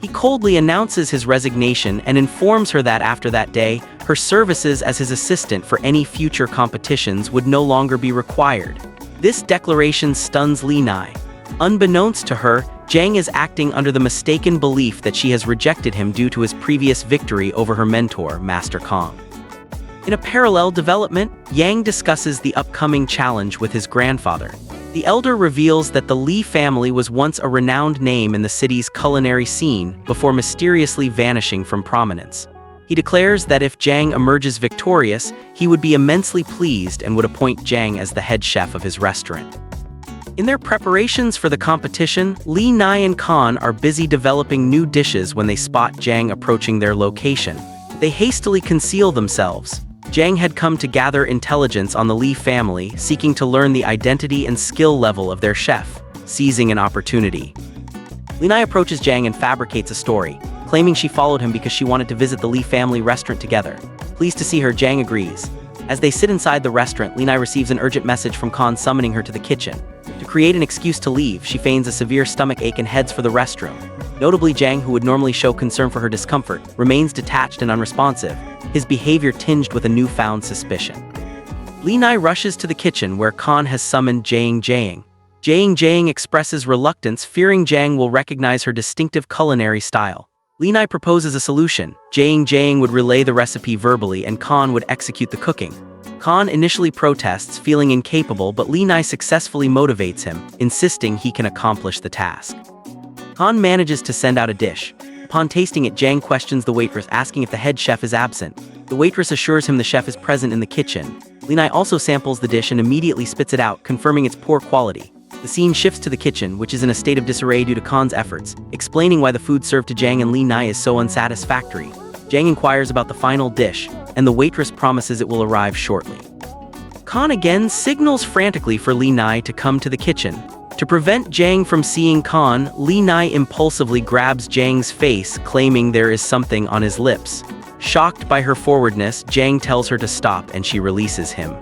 He coldly announces his resignation and informs her that after that day, her services as his assistant for any future competitions would no longer be required. This declaration stuns Li Nai. Unbeknownst to her, Jang is acting under the mistaken belief that she has rejected him due to his previous victory over her mentor, Master Kong. In a parallel development, Yang discusses the upcoming challenge with his grandfather. The elder reveals that the Li family was once a renowned name in the city's culinary scene before mysteriously vanishing from prominence. He declares that if Jang emerges victorious, he would be immensely pleased and would appoint Jang as the head chef of his restaurant. In their preparations for the competition, Li Nai and Kan are busy developing new dishes when they spot Jang approaching their location. They hastily conceal themselves. Jang had come to gather intelligence on the Li family, seeking to learn the identity and skill level of their chef, seizing an opportunity. Li Nai approaches Jang and fabricates a story, claiming she followed him because she wanted to visit the Li family restaurant together. Pleased to see her, Jang agrees. As they sit inside the restaurant, Li Nai receives an urgent message from Kan summoning her to the kitchen. To create an excuse to leave, she feigns a severe stomach ache and heads for the restroom. Notably, Jang, who would normally show concern for her discomfort, remains detached and unresponsive, his behavior tinged with a newfound suspicion. Li Nai rushes to the kitchen where Kan has summoned Jang Jang. Jang expresses reluctance, fearing Jang will recognize her distinctive culinary style. Li Nai proposes a solution. Jang would relay the recipe verbally and Kan would execute the cooking. Kan initially protests, feeling incapable, but Li Nai successfully motivates him, insisting he can accomplish the task. Kan manages to send out a dish. Upon tasting it, Jang questions the waitress, asking if the head chef is absent. The waitress assures him the chef is present in the kitchen. Li Nai also samples the dish and immediately spits it out, confirming its poor quality. The scene shifts to the kitchen, which is in a state of disarray due to Kan's efforts, explaining why the food served to Jang and Li Nai is so unsatisfactory. Jang inquires about the final dish, and the waitress promises it will arrive shortly. Kan again signals frantically for Li Nai to come to the kitchen. To prevent Jang from seeing Kan, Li Nai impulsively grabs Jang's face, claiming there is something on his lips. Shocked by her forwardness, Jang tells her to stop and she releases him.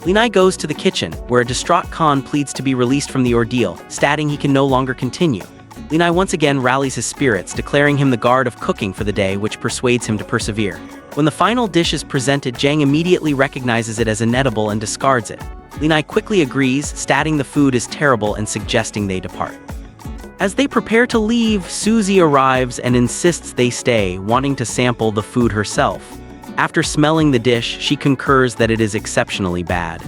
Li Nai goes to the kitchen, where a distraught Kan pleads to be released from the ordeal, stating he can no longer continue. Li Nai once again rallies his spirits, declaring him the guard of cooking for the day, which persuades him to persevere. When the final dish is presented, Jang immediately recognizes it as inedible and discards it. Li Nai quickly agrees, stating the food is terrible and suggesting they depart. As they prepare to leave, Suzy arrives and insists they stay, wanting to sample the food herself. After smelling the dish, she concurs that it is exceptionally bad.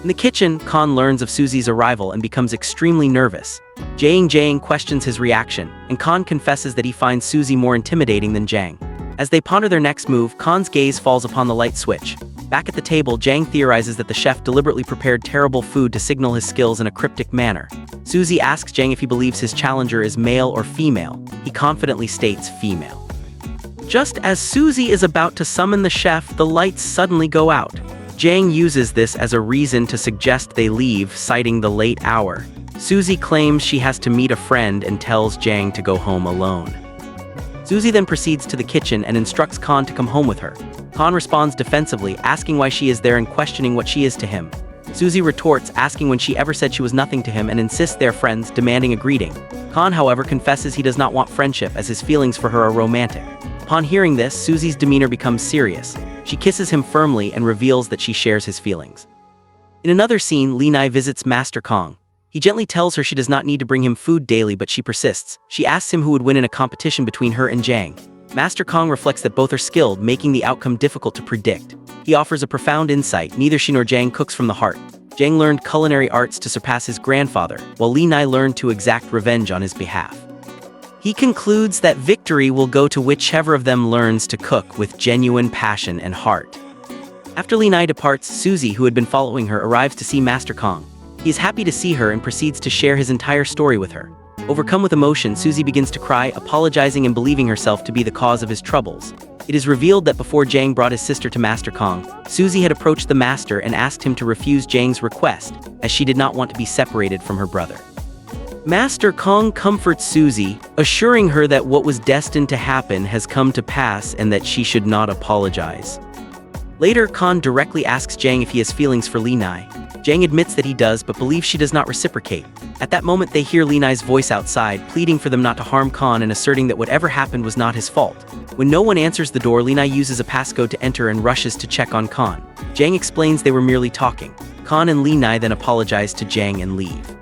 In the kitchen, Kan learns of Suzy's arrival and becomes extremely nervous. Jang questions his reaction, and Kan confesses that he finds Suzy more intimidating than Jang. As they ponder their next move, Kan's gaze falls upon the light switch. Back at the table, Jang theorizes that the chef deliberately prepared terrible food to signal his skills in a cryptic manner. Suzy asks Jang if he believes his challenger is male or female. He confidently states female. Just as Suzy is about to summon the chef, the lights suddenly go out. Jang uses this as a reason to suggest they leave, citing the late hour. Suzy claims she has to meet a friend and tells Jang to go home alone. Suzy then proceeds to the kitchen and instructs Kan to come home with her. Kan responds defensively, asking why she is there and questioning what she is to him. Suzy retorts, asking when she ever said she was nothing to him, and insists they're friends, demanding a greeting. Kan, however, confesses he does not want friendship, as his feelings for her are romantic. Upon hearing this, Suzy's demeanor becomes serious. She kisses him firmly and reveals that she shares his feelings. In another scene, Li Nai visits Master Kong. He gently tells her she does not need to bring him food daily, but she persists. She asks him who would win in a competition between her and Jang. Master Kong reflects that both are skilled, making the outcome difficult to predict. He offers a profound insight: neither she nor Jang cooks from the heart. Jang learned culinary arts to surpass his grandfather, while Li Nai learned to exact revenge on his behalf. He concludes that victory will go to whichever of them learns to cook with genuine passion and heart. After Li Nai departs, Suzy, who had been following her, arrives to see Master Kong. He is happy to see her and proceeds to share his entire story with her. Overcome with emotion, Suzy begins to cry, apologizing and believing herself to be the cause of his troubles. It is revealed that before Jang brought his sister to Master Kong, Suzy had approached the master and asked him to refuse Jang's request, as she did not want to be separated from her brother. Master Kong comforts Suzy, assuring her that what was destined to happen has come to pass and that she should not apologize. Later, Khan directly asks Jang if he has feelings for Li Nai. Jang admits that he does, but believes she does not reciprocate. At that moment, they hear Li Nai's voice outside, pleading for them not to harm Khan and asserting that whatever happened was not his fault. When no one answers the door, Li Nai uses a passcode to enter and rushes to check on Khan. Jang explains they were merely talking. Khan and Li Nai then apologize to Jang and leave.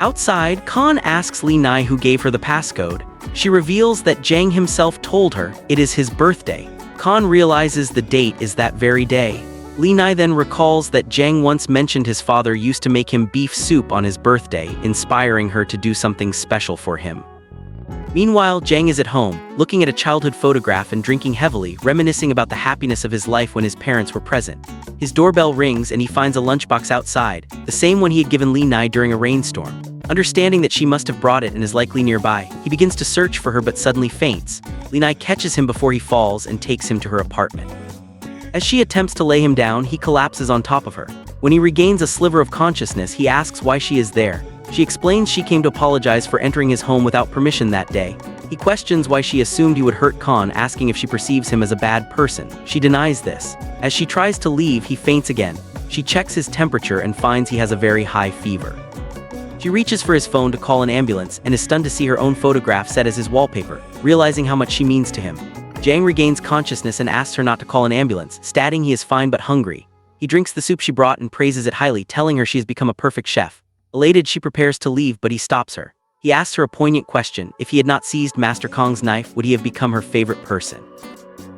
Outside, Khan asks Li Nai who gave her the passcode. She reveals that Jang himself told her it is his birthday. Khan realizes the date is that very day. Li Nai then recalls that Jang once mentioned his father used to make him beef soup on his birthday, inspiring her to do something special for him. Meanwhile, Jang is at home, looking at a childhood photograph and drinking heavily, reminiscing about the happiness of his life when his parents were present. His doorbell rings and he finds a lunchbox outside, the same one he had given Li Nai during a rainstorm. Understanding that she must have brought it and is likely nearby, he begins to search for her but suddenly faints. Li Nai catches him before he falls and takes him to her apartment. As she attempts to lay him down, he collapses on top of her. When he regains a sliver of consciousness, he asks why she is there. She explains she came to apologize for entering his home without permission that day. He questions why she assumed he would hurt Khan, asking if she perceives him as a bad person. She denies this. As she tries to leave, he faints again. She checks his temperature and finds he has a very high fever. She reaches for his phone to call an ambulance and is stunned to see her own photograph set as his wallpaper, realizing how much she means to him. Jang regains consciousness and asks her not to call an ambulance, stating he is fine but hungry. He drinks the soup she brought and praises it highly, telling her she has become a perfect chef. Elated, she prepares to leave, but he stops her. He asks her a poignant question: if he had not seized Master Kong's knife, would he have become her favorite person?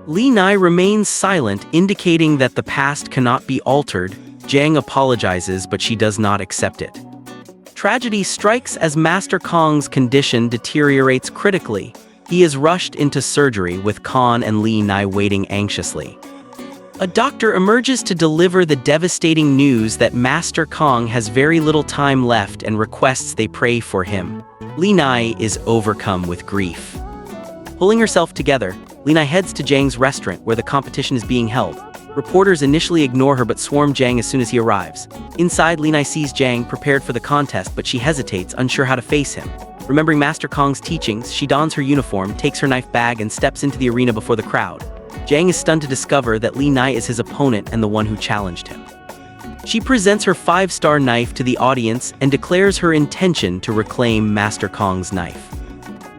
Li Nai remains silent, indicating that the past cannot be altered. Jang apologizes, but she does not accept it. Tragedy strikes as Master Kong's condition deteriorates critically. He is rushed into surgery, with Khan and Li Nai waiting anxiously. A doctor emerges to deliver the devastating news that Master Kong has very little time left and requests they pray for him. Li Nai is overcome with grief. Pulling herself together, Li Nai heads to Jang's restaurant where the competition is being held. Reporters initially ignore her but swarm Jang as soon as he arrives. Inside, Li Nai sees Jang, prepared for the contest, but she hesitates, unsure how to face him. Remembering Master Kong's teachings, she dons her uniform, takes her knife bag, and steps into the arena before the crowd. Jang is stunned to discover that Li Nai is his opponent and the one who challenged him. She presents her 5-star knife to the audience and declares her intention to reclaim Master Kong's knife.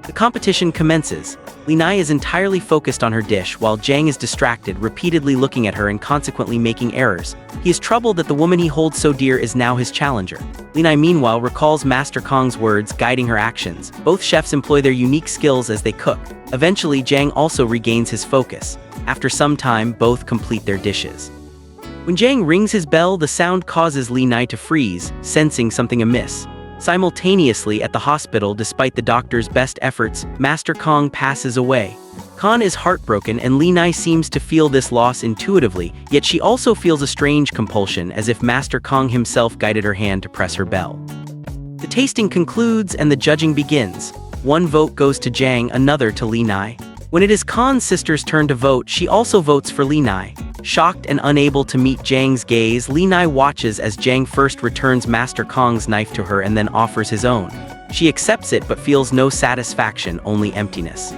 The competition commences. Li Nai is entirely focused on her dish, while Jang is distracted, repeatedly looking at her and consequently making errors. He is troubled that the woman he holds so dear is now his challenger. Li Nai, meanwhile, recalls Master Kong's words guiding her actions. Both chefs employ their unique skills as they cook. Eventually, Jang also regains his focus. After some time, both complete their dishes. When Jang rings his bell, the sound causes Li Nai to freeze, sensing something amiss. Simultaneously, at the hospital, despite the doctor's best efforts, Master Kong passes away. Khan is heartbroken and Li Nai seems to feel this loss intuitively, yet she also feels a strange compulsion, as if Master Kong himself guided her hand to press her bell. The tasting concludes and the judging begins. One vote goes to Jang, another to Li Nai. When it is Khan's sister's turn to vote, she also votes for Li Nai. Shocked and unable to meet Jang's gaze, Li Nai watches as Jang first returns Master Kong's knife to her and then offers his own. She accepts it but feels no satisfaction, only emptiness.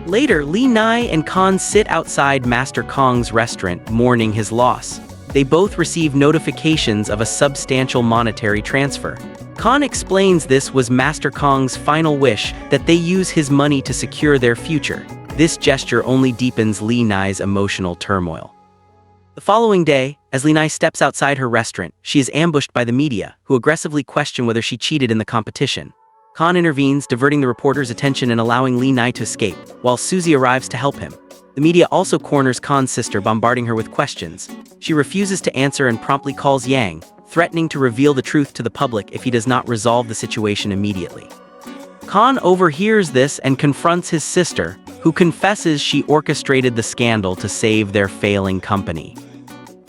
Later, Li Nai and Khan sit outside Master Kong's restaurant, mourning his loss. They both receive notifications of a substantial monetary transfer. Khan explains this was Master Kong's final wish, that they use his money to secure their future. This gesture only deepens Li Nai's emotional turmoil. The following day, as Li Nai steps outside her restaurant, she is ambushed by the media, who aggressively question whether she cheated in the competition. Khan intervenes, diverting the reporter's attention and allowing Li Nai to escape, while Suzy arrives to help him. The media also corners Khan's sister, bombarding her with questions. She refuses to answer and promptly calls Yang, threatening to reveal the truth to the public if he does not resolve the situation immediately. Khan overhears this and confronts his sister, who confesses she orchestrated the scandal to save their failing company.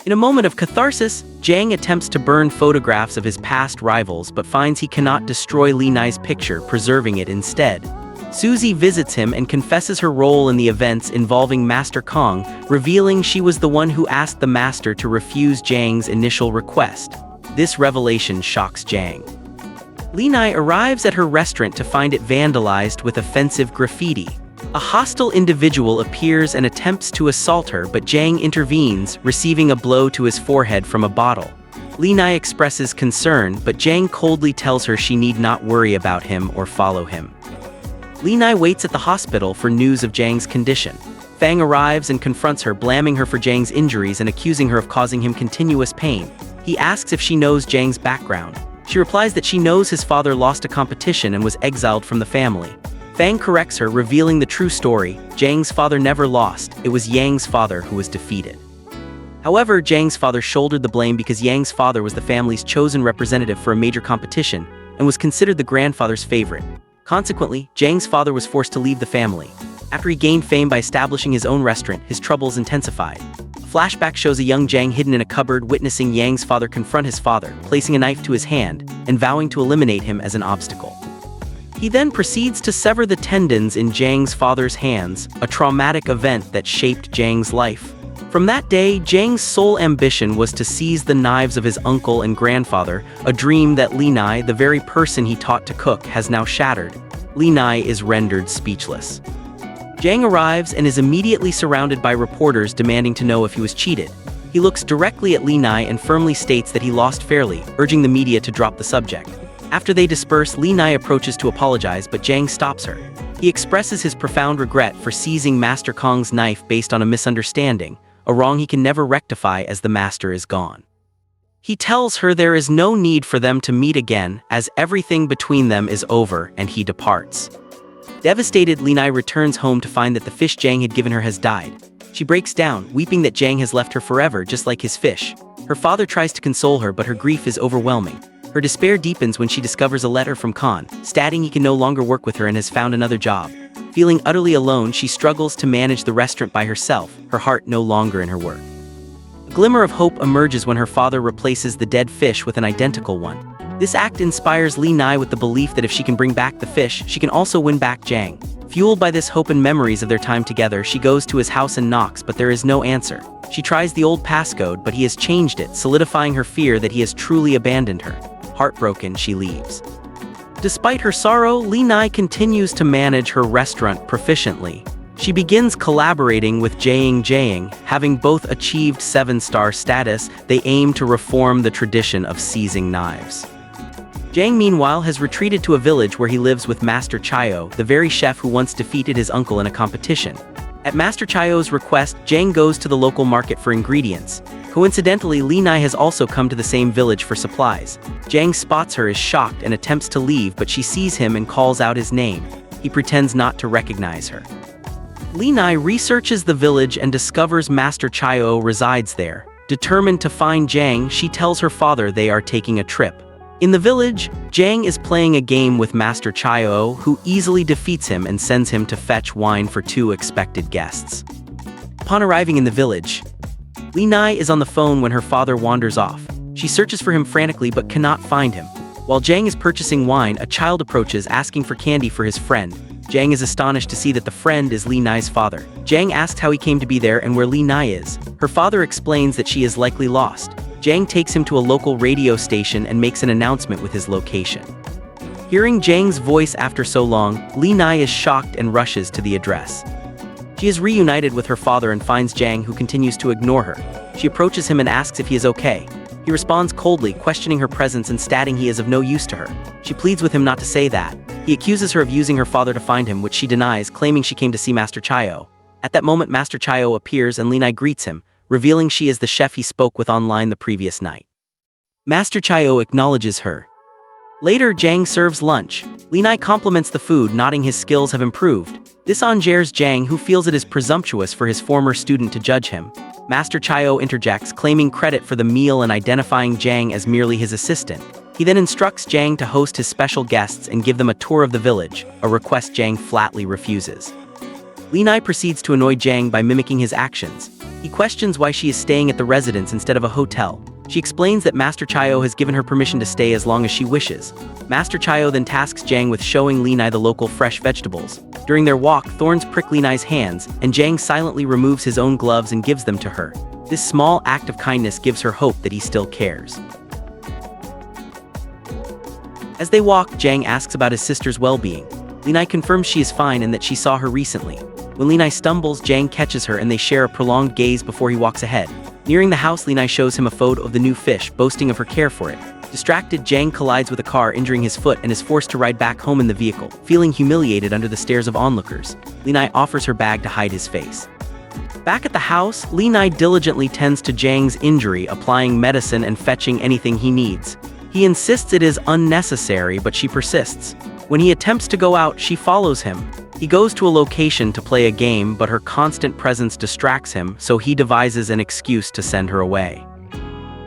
In a moment of catharsis, Jang attempts to burn photographs of his past rivals but finds he cannot destroy Li Nai's picture, preserving it instead. Suzy visits him and confesses her role in the events involving Master Kong, revealing she was the one who asked the Master to refuse Jang's initial request. This revelation shocks Jang. Li Nai arrives at her restaurant to find it vandalized with offensive graffiti. A hostile individual appears and attempts to assault her, but Jang intervenes, receiving a blow to his forehead from a bottle. Li Nai expresses concern, but Jang coldly tells her she need not worry about him or follow him. Li Nai waits at the hospital for news of Jang's condition. Fang arrives and confronts her, blaming her for Jang's injuries and accusing her of causing him continuous pain. He asks if she knows Jang's background. She replies that she knows his father lost a competition and was exiled from the family. Fang corrects her, revealing the true story. Jang's father never lost, it was Yang's father who was defeated. However, Jang's father shouldered the blame because Yang's father was the family's chosen representative for a major competition and was considered the grandfather's favorite. Consequently, Jang's father was forced to leave the family. After he gained fame by establishing his own restaurant, his troubles intensified. A flashback shows a young Jang hidden in a cupboard, witnessing Yang's father confront his father, placing a knife to his hand and vowing to eliminate him as an obstacle. He then proceeds to sever the tendons in Jang's father's hands, a traumatic event that shaped Jang's life. From that day, Jang's sole ambition was to seize the knives of his uncle and grandfather, a dream that Li Nai, the very person he taught to cook, has now shattered. Li Nai is rendered speechless. Jang arrives and is immediately surrounded by reporters demanding to know if he was cheated. He looks directly at Li Nai and firmly states that he lost fairly, urging the media to drop the subject. After they disperse, Li Nai approaches to apologize, but Jang stops her. He expresses his profound regret for seizing Master Kong's knife based on a misunderstanding, a wrong he can never rectify as the master is gone. He tells her there is no need for them to meet again, as everything between them is over, and he departs. Devastated, Li Nai returns home to find that the fish Jang had given her has died. She breaks down, weeping that Jang has left her forever, just like his fish. Her father tries to console her, but her grief is overwhelming. Her despair deepens when she discovers a letter from Khan, stating he can no longer work with her and has found another job. Feeling utterly alone, she struggles to manage the restaurant by herself, her heart no longer in her work. A glimmer of hope emerges when her father replaces the dead fish with an identical one. This act inspires Li Nai with the belief that if she can bring back the fish, she can also win back Jang. Fueled by this hope and memories of their time together, she goes to his house and knocks, but there is no answer. She tries the old passcode, but he has changed it, solidifying her fear that he has truly abandoned her. Heartbroken, she leaves. Despite her sorrow, Li Nai continues to manage her restaurant proficiently. She begins collaborating with Jang. Having both achieved 7-star status, they aim to reform the tradition of seizing knives. Jang, meanwhile, has retreated to a village where he lives with Master Chayo, the very chef who once defeated his uncle in a competition. At Master Chayo's request, Jang goes to the local market for ingredients. Coincidentally, Li Nai has also come to the same village for supplies. Jang spots her, is shocked, and attempts to leave, but she sees him and calls out his name. He pretends not to recognize her. Li Nai researches the village and discovers Master Chayo resides there. Determined to find Jang, she tells her father they are taking a trip. In the village, Jang is playing a game with Master Chayo, who easily defeats him and sends him to fetch wine for 2 expected guests. Upon arriving in the village, Li Nai is on the phone when her father wanders off. She searches for him frantically but cannot find him. While Jang is purchasing wine, a child approaches asking for candy for his friend. Jang is astonished to see that the friend is Li Nai's father. Jang asks how he came to be there and where Li Nai is. Her father explains that she is likely lost. Jang takes him to a local radio station and makes an announcement with his location. Hearing Jang's voice after so long, Li Nai is shocked and rushes to the address. She is reunited with her father and finds Jang, who continues to ignore her. She approaches him and asks if he is okay. He responds coldly, questioning her presence and stating he is of no use to her. She pleads with him not to say that. He accuses her of using her father to find him, which she denies, claiming she came to see Master Chayo. At that moment, Master Chayo appears and Li Nai greets him, revealing she is the chef he spoke with online the previous night. Master Chayo acknowledges her. Later, Jang serves lunch. Li Nai compliments the food, nodding his skills have improved. This enjars Jang, who feels it is presumptuous for his former student to judge him. Master Chayo interjects, claiming credit for the meal and identifying Jang as merely his assistant. He then instructs Jang to host his special guests and give them a tour of the village, a request Jang flatly refuses. Li Nai proceeds to annoy Jang by mimicking his actions. He questions why she is staying at the residence instead of a hotel. She explains that Master Chayo has given her permission to stay as long as she wishes. Master Chayo then tasks Jang with showing Li Nai the local fresh vegetables. During their walk, thorns prick Li Nai's hands, and Jang silently removes his own gloves and gives them to her. This small act of kindness gives her hope that he still cares. As they walk, Jang asks about his sister's well-being. Li Nai confirms she is fine and that she saw her recently. When Li Nai stumbles, Jang catches her and they share a prolonged gaze before he walks ahead. Nearing the house, Li Nai shows him a photo of the new fish, boasting of her care for it. Distracted, Jang collides with a car, injuring his foot, and is forced to ride back home in the vehicle, feeling humiliated under the stares of onlookers. Li Nai offers her bag to hide his face. Back at the house, Li Nai diligently tends to Jang's injury, applying medicine and fetching anything he needs. He insists it is unnecessary, but she persists. When he attempts to go out, she follows him. He goes to a location to play a game, but her constant presence distracts him, so he devises an excuse to send her away.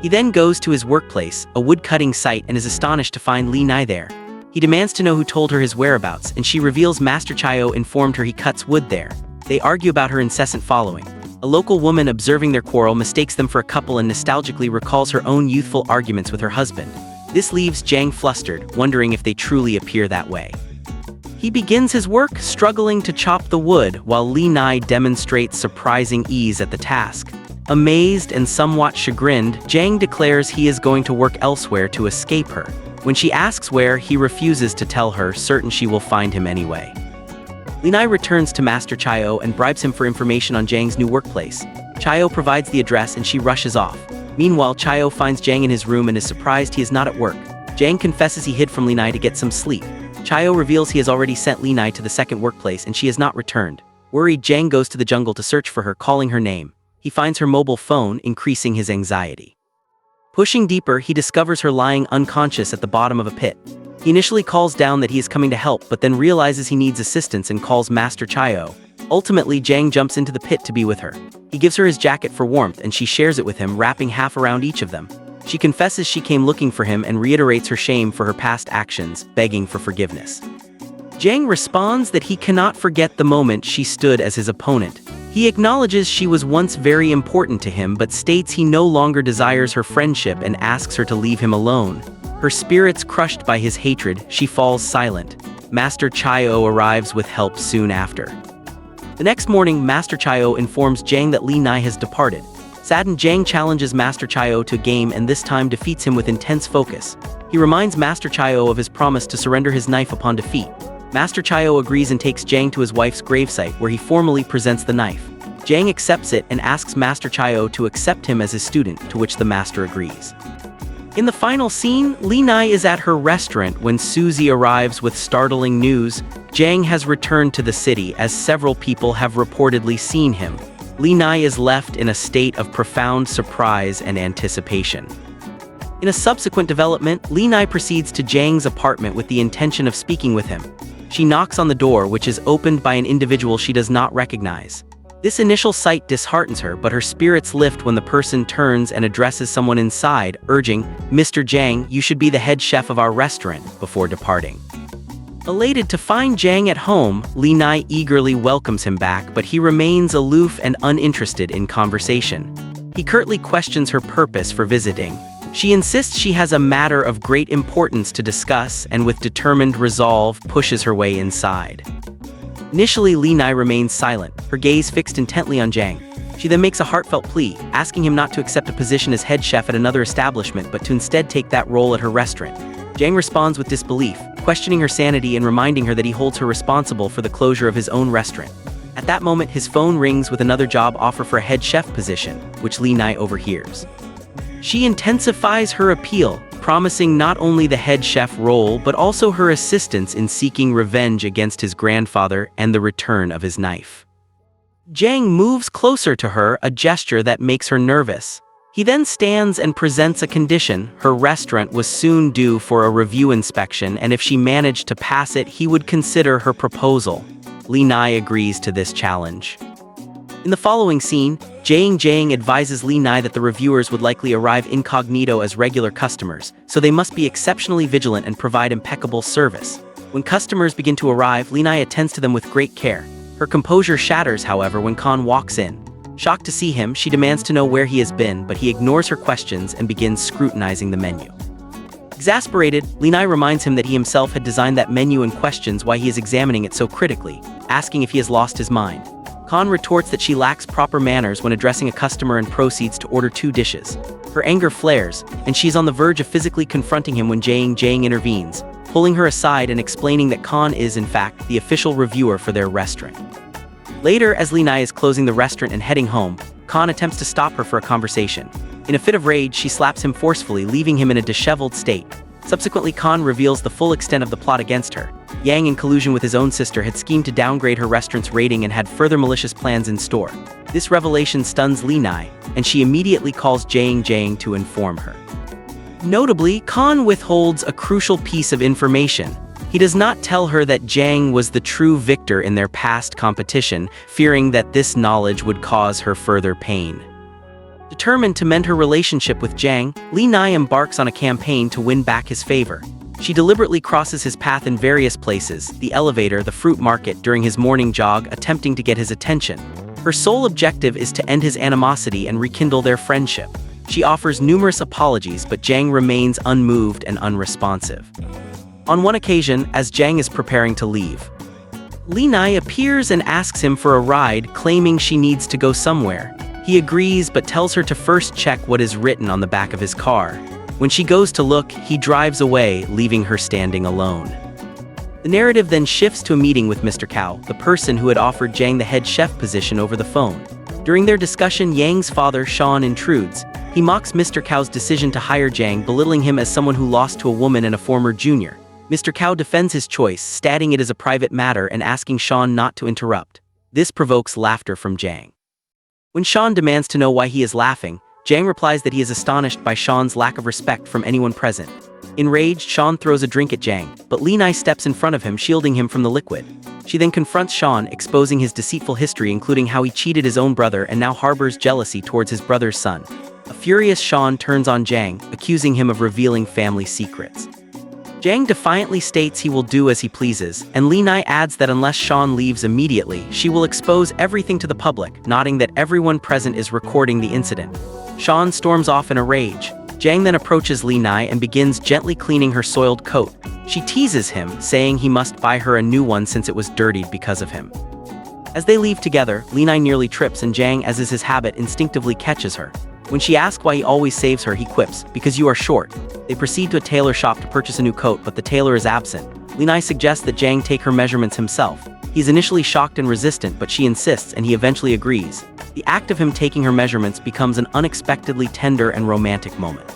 He then goes to his workplace, a wood-cutting site, and is astonished to find Li Nai there. He demands to know who told her his whereabouts, and she reveals Master Chayo informed her he cuts wood there. They argue about her incessant following. A local woman observing their quarrel mistakes them for a couple and nostalgically recalls her own youthful arguments with her husband. This leaves Jang flustered, wondering if they truly appear that way. He begins his work, struggling to chop the wood, while Li Nai demonstrates surprising ease at the task. Amazed and somewhat chagrined, Jang declares he is going to work elsewhere to escape her. When she asks where, he refuses to tell her, certain she will find him anyway. Li Nai returns to Master Chayo and bribes him for information on Jang's new workplace. Chayo provides the address and she rushes off. Meanwhile, Chayo finds Jang in his room and is surprised he is not at work. Jang confesses he hid from Li Nai to get some sleep. Chayo reveals he has already sent Li Nai to the second workplace and she has not returned. Worried, Jang goes to the jungle to search for her, calling her name. He finds her mobile phone, increasing his anxiety. Pushing deeper, he discovers her lying unconscious at the bottom of a pit. He initially calls down that he is coming to help, but then realizes he needs assistance and calls Master Chayo. Ultimately, Jang jumps into the pit to be with her. He gives her his jacket for warmth and she shares it with him, wrapping half around each of them. She confesses she came looking for him and reiterates her shame for her past actions, begging for forgiveness. Jang responds that he cannot forget the moment she stood as his opponent. He acknowledges she was once very important to him, but states he no longer desires her friendship and asks her to leave him alone. Her spirits crushed by his hatred, she falls silent. Master Chayo arrives with help soon after. The next morning, Master Chayo informs Jang that Li Nai has departed. Saddened, Jang challenges Master Chayo to a game and this time defeats him with intense focus. He reminds Master Chayo of his promise to surrender his knife upon defeat. Master Chayo agrees and takes Jang to his wife's gravesite where he formally presents the knife. Jang accepts it and asks Master Chayo to accept him as his student, to which the master agrees. In the final scene, Li Nai is at her restaurant when Suzy arrives with startling news. Jang has returned to the city as several people have reportedly seen him. Li Nai is left in a state of profound surprise and anticipation. In a subsequent development, Li Nai proceeds to Jang's apartment with the intention of speaking with him. She knocks on the door, which is opened by an individual she does not recognize. This initial sight disheartens her, but her spirits lift when the person turns and addresses someone inside, urging, "Mr. Jang, you should be the head chef of our restaurant," before departing. Elated to find Jang at home, Li Nai eagerly welcomes him back, but he remains aloof and uninterested in conversation. He curtly questions her purpose for visiting. She insists she has a matter of great importance to discuss and with determined resolve pushes her way inside. Initially, Li Nai remains silent, her gaze fixed intently on Jang. She then makes a heartfelt plea, asking him not to accept a position as head chef at another establishment but to instead take that role at her restaurant. Jang responds with disbelief, questioning her sanity and reminding her that he holds her responsible for the closure of his own restaurant. At that moment, his phone rings with another job offer for a head chef position, which Li Nai overhears. She intensifies her appeal, promising not only the head chef role but also her assistance in seeking revenge against his grandfather and the return of his knife. Jang moves closer to her, a gesture that makes her nervous. He then stands and presents a condition. Her restaurant was soon due for a review inspection, and if she managed to pass it, he would consider her proposal. Lee Nai agrees to this challenge. In the following scene, Jang advises Lee Nai that the reviewers would likely arrive incognito as regular customers, so they must be exceptionally vigilant and provide impeccable service. When customers begin to arrive, Lee Nai attends to them with great care. Her composure shatters, however, when Khan walks in. Shocked to see him, she demands to know where he has been, but he ignores her questions and begins scrutinizing the menu. Exasperated, Lee Nai reminds him that he himself had designed that menu and questions why he is examining it so critically, asking if he has lost his mind. Khan retorts that she lacks proper manners when addressing a customer and proceeds to order 2 dishes. Her anger flares, and she's on the verge of physically confronting him when Jang intervenes, pulling her aside and explaining that Khan is, in fact, the official reviewer for their restaurant. Later, as Lee Nai is closing the restaurant and heading home, Khan attempts to stop her for a conversation. In a fit of rage, she slaps him forcefully, leaving him in a disheveled state. Subsequently, Khan reveals the full extent of the plot against her. Yang, in collusion with his own sister, had schemed to downgrade her restaurant's rating and had further malicious plans in store. This revelation stuns Lee Nai, and she immediately calls Jang to inform her. Notably, Khan withholds a crucial piece of information. He does not tell her that Jang was the true victor in their past competition, fearing that this knowledge would cause her further pain. Determined to mend her relationship with Jang, Lee Nai embarks on a campaign to win back his favor. She deliberately crosses his path in various places, the elevator, the fruit market, during his morning jog, attempting to get his attention. Her sole objective is to end his animosity and rekindle their friendship. She offers numerous apologies, but Jang remains unmoved and unresponsive. On one occasion, as Jang is preparing to leave, Lee Nai appears and asks him for a ride, claiming she needs to go somewhere. He agrees but tells her to first check what is written on the back of his car. When she goes to look, he drives away, leaving her standing alone. The narrative then shifts to a meeting with Mr. Cao, the person who had offered Jang the head chef position over the phone. During their discussion, Yang's father, Sean, intrudes. He mocks Mr. Cao's decision to hire Jang, belittling him as someone who lost to a woman and a former junior. Mr. Cao defends his choice, stating it is a private matter and asking Sean not to interrupt. This provokes laughter from Jang. When Sean demands to know why he is laughing, Jang replies that he is astonished by Sean's lack of respect from anyone present. Enraged, Sean throws a drink at Jang, but Lee Nai steps in front of him, shielding him from the liquid. She then confronts Sean, exposing his deceitful history, including how he cheated his own brother and now harbors jealousy towards his brother's son. A furious Sean turns on Jang, accusing him of revealing family secrets. Jang defiantly states he will do as he pleases, and Lee Nai adds that unless Sean leaves immediately, she will expose everything to the public, noting that everyone present is recording the incident. Sean storms off in a rage. Jang then approaches Lee Nai and begins gently cleaning her soiled coat. She teases him, saying he must buy her a new one since it was dirtied because of him. As they leave together, Lee Nai nearly trips and Jang, as is his habit, instinctively catches her. When she asks why he always saves her, he quips, "Because you are short." They proceed to a tailor shop to purchase a new coat, but the tailor is absent. Lee Nai suggests that Jang take her measurements himself. He's initially shocked and resistant, but she insists and he eventually agrees. The act of him taking her measurements becomes an unexpectedly tender and romantic moment.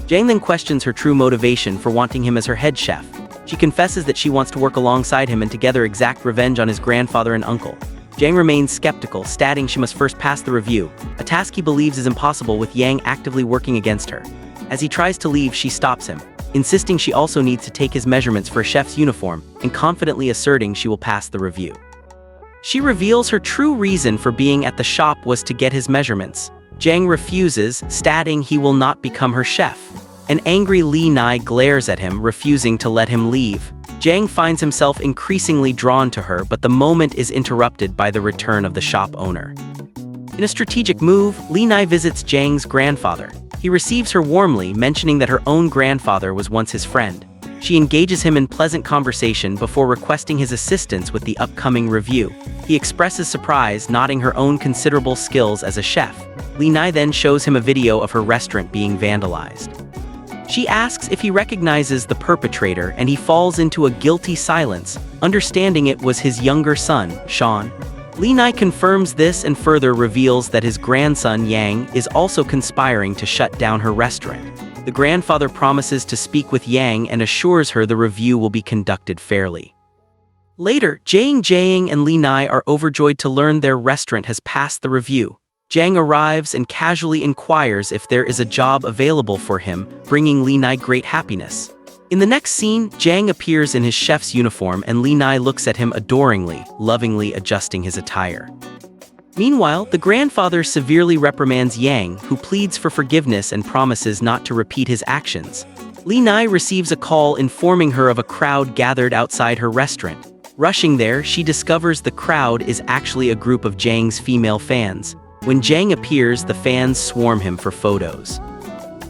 Jang then questions her true motivation for wanting him as her head chef. She confesses that she wants to work alongside him and together exact revenge on his grandfather and uncle. Jang remains skeptical, stating she must first pass the review, a task he believes is impossible with Yang actively working against her. As he tries to leave, she stops him, insisting she also needs to take his measurements for a chef's uniform and confidently asserting she will pass the review. She reveals her true reason for being at the shop was to get his measurements. Jang refuses, stating he will not become her chef. An angry Lee Nai glares at him, refusing to let him leave. Jang finds himself increasingly drawn to her, but the moment is interrupted by the return of the shop owner. In a strategic move, Lee Nai visits Jang's grandfather. He receives her warmly, mentioning that her own grandfather was once his friend. She engages him in pleasant conversation before requesting his assistance with the upcoming review. He expresses surprise, noting her own considerable skills as a chef. Lee Nai then shows him a video of her restaurant being vandalized. She asks if he recognizes the perpetrator, and he falls into a guilty silence, understanding it was his younger son, Sean. Lee Nai confirms this and further reveals that his grandson, Yang, is also conspiring to shut down her restaurant. The grandfather promises to speak with Yang and assures her the review will be conducted fairly. Later, Jang and Li Nai are overjoyed to learn their restaurant has passed the review. Jang arrives and casually inquires if there is a job available for him, bringing Li Nai great happiness. In the next scene, Jang appears in his chef's uniform and Li Nai looks at him adoringly, lovingly adjusting his attire. Meanwhile, the grandfather severely reprimands Yang, who pleads for forgiveness and promises not to repeat his actions. Li Nai receives a call informing her of a crowd gathered outside her restaurant. Rushing there, she discovers the crowd is actually a group of Jang's female fans. When Jang appears, the fans swarm him for photos.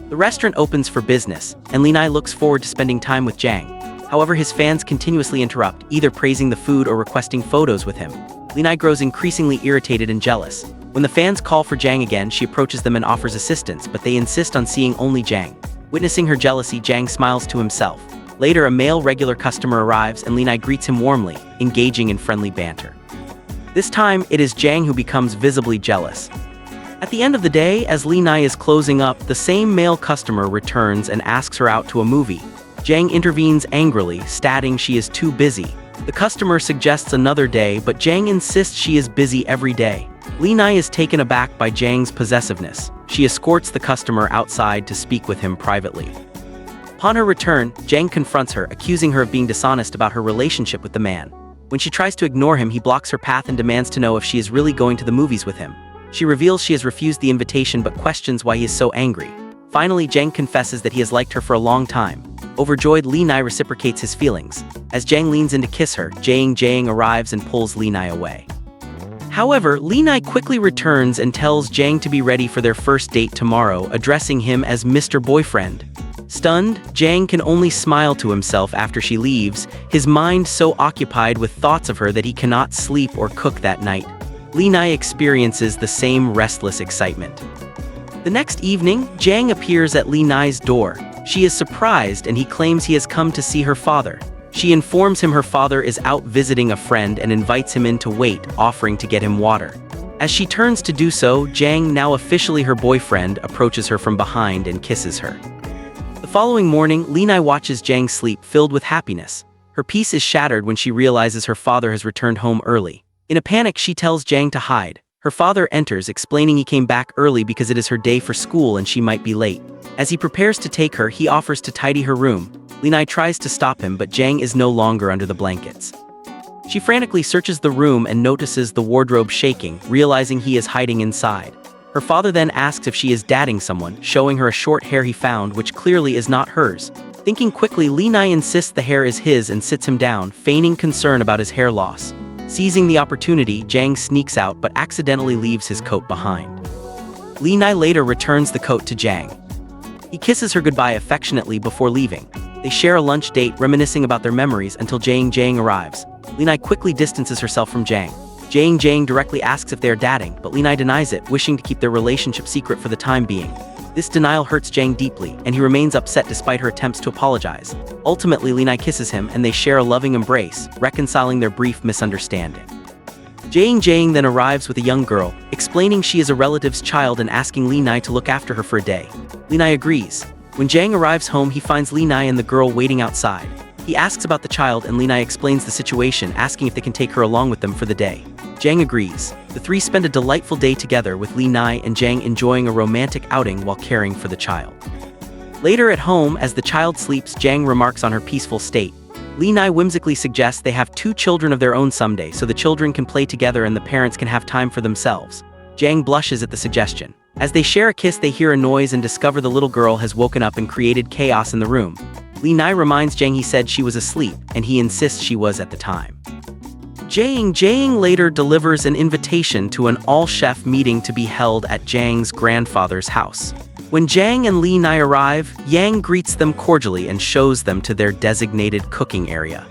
The restaurant opens for business, and Li Nai looks forward to spending time with Jang. However, his fans continuously interrupt, either praising the food or requesting photos with him. Li Nai grows increasingly irritated and jealous. When the fans call for Jang again, she approaches them and offers assistance, but they insist on seeing only Jang. Witnessing her jealousy, Jang smiles to himself. Later, a male regular customer arrives and Li Nai greets him warmly, engaging in friendly banter. This time, it is Jang who becomes visibly jealous. At the end of the day, as Li Nai is closing up, the same male customer returns and asks her out to a movie. Jang intervenes angrily, stating she is too busy. The customer suggests another day, but Jang insists she is busy every day. Li Nai is taken aback by Jang's possessiveness. She escorts the customer outside to speak with him privately. Upon her return, Jang confronts her, accusing her of being dishonest about her relationship with the man. When she tries to ignore him, he blocks her path and demands to know if she is really going to the movies with him. She reveals she has refused the invitation but questions why he is so angry. Finally, Jang confesses that he has liked her for a long time. Overjoyed, Li Nai reciprocates his feelings. As Jang leans in to kiss her, Jang arrives and pulls Li Nai away. However, Li Nai quickly returns and tells Jang to be ready for their first date tomorrow, addressing him as Mr. Boyfriend. Stunned, Jang can only smile to himself after she leaves, his mind so occupied with thoughts of her that he cannot sleep or cook that night. Li Nai experiences the same restless excitement. The next evening, Jang appears at Li Nai's door. She is surprised and he claims he has come to see her father. She informs him her father is out visiting a friend and invites him in to wait, offering to get him water. As she turns to do so, Jang, now officially her boyfriend, approaches her from behind and kisses her. The following morning, Li Nai watches Jang sleep, filled with happiness. Her peace is shattered when she realizes her father has returned home early. In a panic, she tells Jang to hide. Her father enters, explaining he came back early because it is her day for school and she might be late. As he prepares to take her, he offers to tidy her room. Li Nai tries to stop him, but Jang is no longer under the blankets. She frantically searches the room and notices the wardrobe shaking, realizing he is hiding inside. Her father then asks if she is dating someone, showing her a short hair he found, which clearly is not hers. Thinking quickly, Li Nai insists the hair is his and sits him down, feigning concern about his hair loss. Seizing the opportunity, Jang sneaks out but accidentally leaves his coat behind. Li Nai later returns the coat to Jang. He kisses her goodbye affectionately before leaving. They share a lunch date, reminiscing about their memories until Jang arrives. Li Nai quickly distances herself from Jang. Jang directly asks if they are dating, but Li Nai denies it, wishing to keep their relationship secret for the time being. This denial hurts Jang deeply, and he remains upset despite her attempts to apologize. Ultimately, Li Nai kisses him, and they share a loving embrace, reconciling their brief misunderstanding. Jang then arrives with a young girl, explaining she is a relative's child and asking Li Nai to look after her for a day. Li Nai agrees. When Jang arrives home, he finds Li Nai and the girl waiting outside. He asks about the child and Li Nai explains the situation, asking if they can take her along with them for the day. Jang agrees. The three spend a delightful day together, with Li Nai and Jang enjoying a romantic outing while caring for the child. Later at home, as the child sleeps, Jang remarks on her peaceful state. Li Nai whimsically suggests they have 2 children of their own someday so the children can play together and the parents can have time for themselves. Jang blushes at the suggestion. As they share a kiss, they hear a noise and discover the little girl has woken up and created chaos in the room. Li Nai reminds Jang he said she was asleep, and he insists she was at the time. Jang later delivers an invitation to an all-chef meeting to be held at Jang's grandfather's house. When Jang and Li Nai arrive, Yang greets them cordially and shows them to their designated cooking area.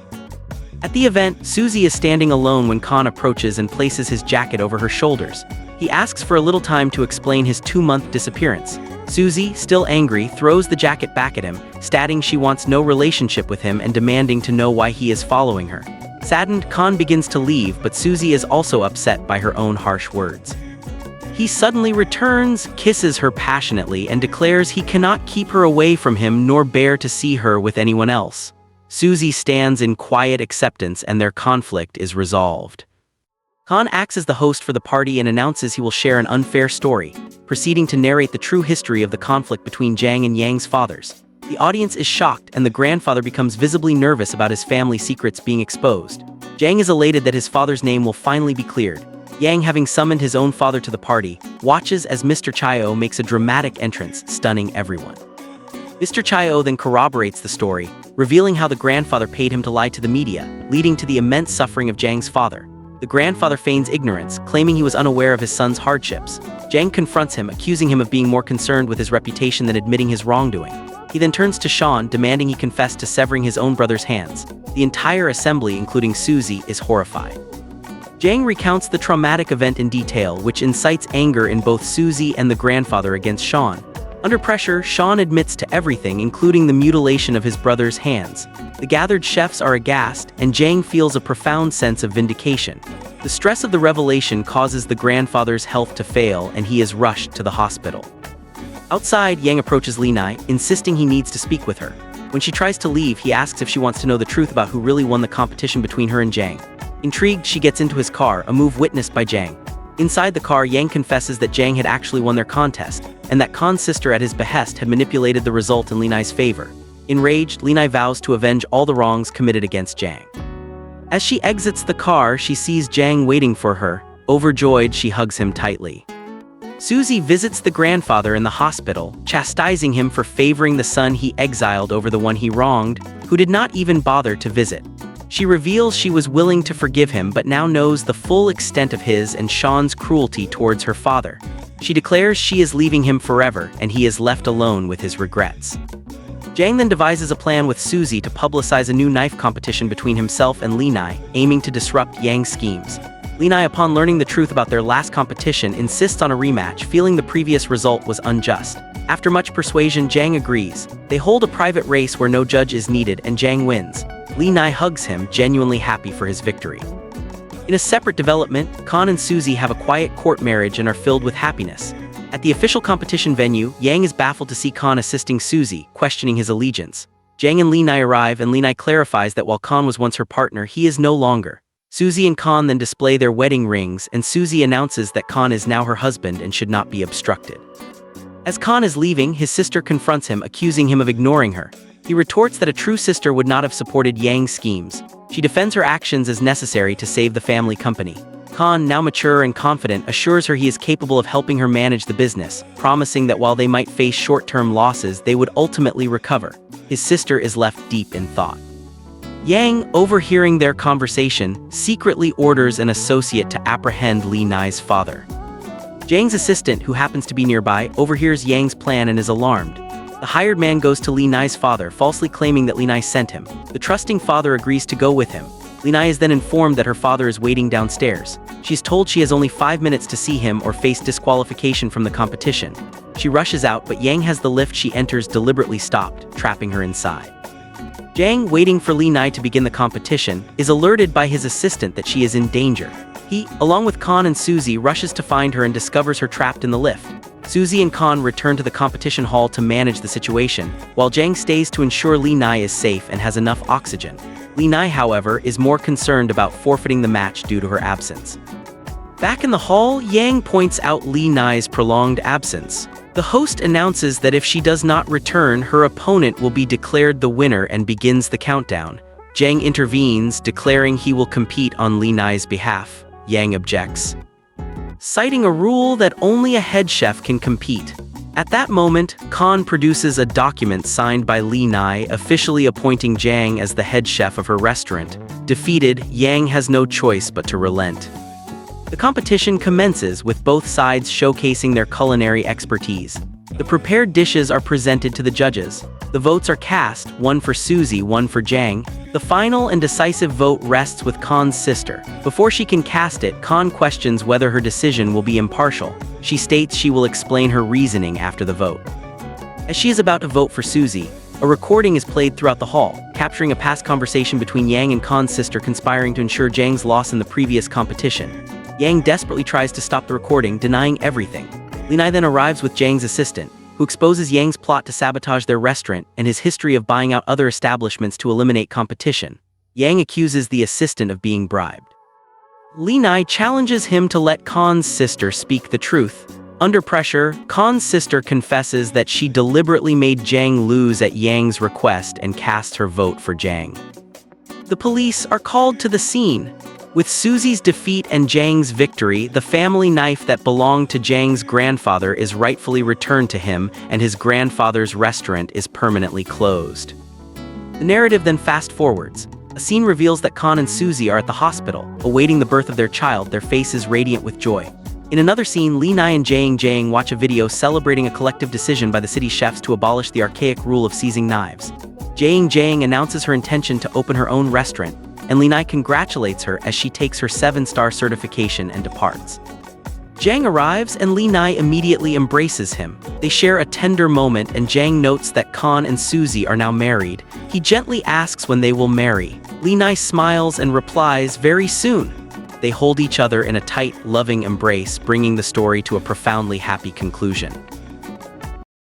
At the event, Suzy is standing alone when Khan approaches and places his jacket over her shoulders. He asks for a little time to explain his 2-month disappearance. Suzy, still angry, throws the jacket back at him, stating she wants no relationship with him and demanding to know why he is following her. Saddened, Khan begins to leave, but Suzy is also upset by her own harsh words. He suddenly returns, kisses her passionately, and declares he cannot keep her away from him nor bear to see her with anyone else. Suzy stands in quiet acceptance and their conflict is resolved. Khan acts as the host for the party and announces he will share an unfair story, proceeding to narrate the true history of the conflict between Jang and Yang's fathers. The audience is shocked and the grandfather becomes visibly nervous about his family secrets being exposed. Jang is elated that his father's name will finally be cleared. Yang, having summoned his own father to the party, watches as Mr. Chayo makes a dramatic entrance, stunning everyone. Mr. Chayo then corroborates the story, revealing how the grandfather paid him to lie to the media, leading to the immense suffering of Jang's father. The grandfather feigns ignorance, claiming he was unaware of his son's hardships. Jang confronts him, accusing him of being more concerned with his reputation than admitting his wrongdoing. He then turns to Sean, demanding he confess to severing his own brother's hands. The entire assembly, including Suzy, is horrified. Jang recounts the traumatic event in detail, which incites anger in both Suzy and the grandfather against Sean. Under pressure, Sean admits to everything, including the mutilation of his brother's hands. The gathered chefs are aghast, and Jang feels a profound sense of vindication. The stress of the revelation causes the grandfather's health to fail, and he is rushed to the hospital. Outside, Yang approaches Li Nai, insisting he needs to speak with her. When she tries to leave, he asks if she wants to know the truth about who really won the competition between her and Jang. Intrigued, she gets into his car, a move witnessed by Jang. Inside the car, Yang confesses that Jang had actually won their contest, and that Khan's sister at his behest had manipulated the result in Li Nai's favor. Enraged, Li Nai vows to avenge all the wrongs committed against Jang. As she exits the car, she sees Jang waiting for her. Overjoyed, she hugs him tightly. Suzy visits the grandfather in the hospital, chastising him for favoring the son he exiled over the one he wronged, who did not even bother to visit. She reveals she was willing to forgive him but now knows the full extent of his and Sean's cruelty towards her father. She declares she is leaving him forever and he is left alone with his regrets. Jang then devises a plan with Suzy to publicize a new knife competition between himself and Li Nai, aiming to disrupt Yang's schemes. Li Nai, upon learning the truth about their last competition, insists on a rematch, feeling the previous result was unjust. After much persuasion, Jang agrees. They hold a private race where no judge is needed and Jang wins. Li Nai hugs him, genuinely happy for his victory. In a separate development, Khan and Suzy have a quiet court marriage and are filled with happiness. At the official competition venue, Yang is baffled to see Khan assisting Suzy, questioning his allegiance. Jang and Li Nai arrive and Li Nai clarifies that while Khan was once her partner, he is no longer. Suzy and Khan then display their wedding rings and Suzy announces that Khan is now her husband and should not be obstructed. As Khan is leaving, his sister confronts him, accusing him of ignoring her. He retorts that a true sister would not have supported Yang's schemes. She defends her actions as necessary to save the family company. Khan, now mature and confident, assures her he is capable of helping her manage the business, promising that while they might face short-term losses, they would ultimately recover. His sister is left deep in thought. Yang, overhearing their conversation, secretly orders an associate to apprehend Li Nai's father. Jang's assistant, who happens to be nearby, overhears Yang's plan and is alarmed. The hired man goes to Li Nai's father, falsely claiming that Li Nai sent him. The trusting father agrees to go with him. Li Nai is then informed that her father is waiting downstairs. She's told she has only 5 minutes to see him or face disqualification from the competition. She rushes out, but Yang has the lift she enters deliberately stopped, trapping her inside. Jang, waiting for Li Nai to begin the competition, is alerted by his assistant that she is in danger. He, along with Khan and Suzy, rushes to find her and discovers her trapped in the lift. Suzy and Khan return to the competition hall to manage the situation, while Jang stays to ensure Li Nai is safe and has enough oxygen. Li Nai, however, is more concerned about forfeiting the match due to her absence. Back in the hall, Yang points out Li Nai's prolonged absence. The host announces that if she does not return, her opponent will be declared the winner and begins the countdown. Jang intervenes, declaring he will compete on Li Nai's behalf. Yang objects, citing a rule that only a head chef can compete. At that moment, Khan produces a document signed by Li Nai, officially appointing Jang as the head chef of her restaurant. Defeated, Yang has no choice but to relent. The competition commences, with both sides showcasing their culinary expertise. The prepared dishes are presented to the judges. The votes are cast, one for Suzy, one for Jang. The final and decisive vote rests with Khan's sister. Before she can cast it, Khan questions whether her decision will be impartial. She states she will explain her reasoning after the vote. As she is about to vote for Suzy, a recording is played throughout the hall, capturing a past conversation between Yang and Khan's sister conspiring to ensure Jang's loss in the previous competition. Yang desperately tries to stop the recording, denying everything. Li Nai then arrives with Jang's assistant. who exposes Yang's plot to sabotage their restaurant and his history of buying out other establishments to eliminate competition. Yang accuses the assistant of being bribed. Li Nai challenges him to let Khan's sister speak the truth. Under pressure, Khan's sister confesses that she deliberately made Jiang lose at Yang's request and casts her vote for Jiang. The police are called to the scene. With Susie's defeat and Jiang's victory, the family knife that belonged to Jiang's grandfather is rightfully returned to him, and his grandfather's restaurant is permanently closed. The narrative then fast-forwards. A scene reveals that Khan and Susie are at the hospital, awaiting the birth of their child, their faces radiant with joy. In another scene, Li Nai and Jiang watch a video celebrating a collective decision by the city's chefs to abolish the archaic rule of seizing knives. Jiang announces her intention to open her own restaurant, and Li Nai congratulates her as she takes her 7-star certification and departs. Jiang arrives and Li Nai immediately embraces him. They share a tender moment and Jiang notes that Khan and Susie are now married. He gently asks when they will marry. Li Nai smiles and replies, "Very soon." They hold each other in a tight, loving embrace, bringing the story to a profoundly happy conclusion.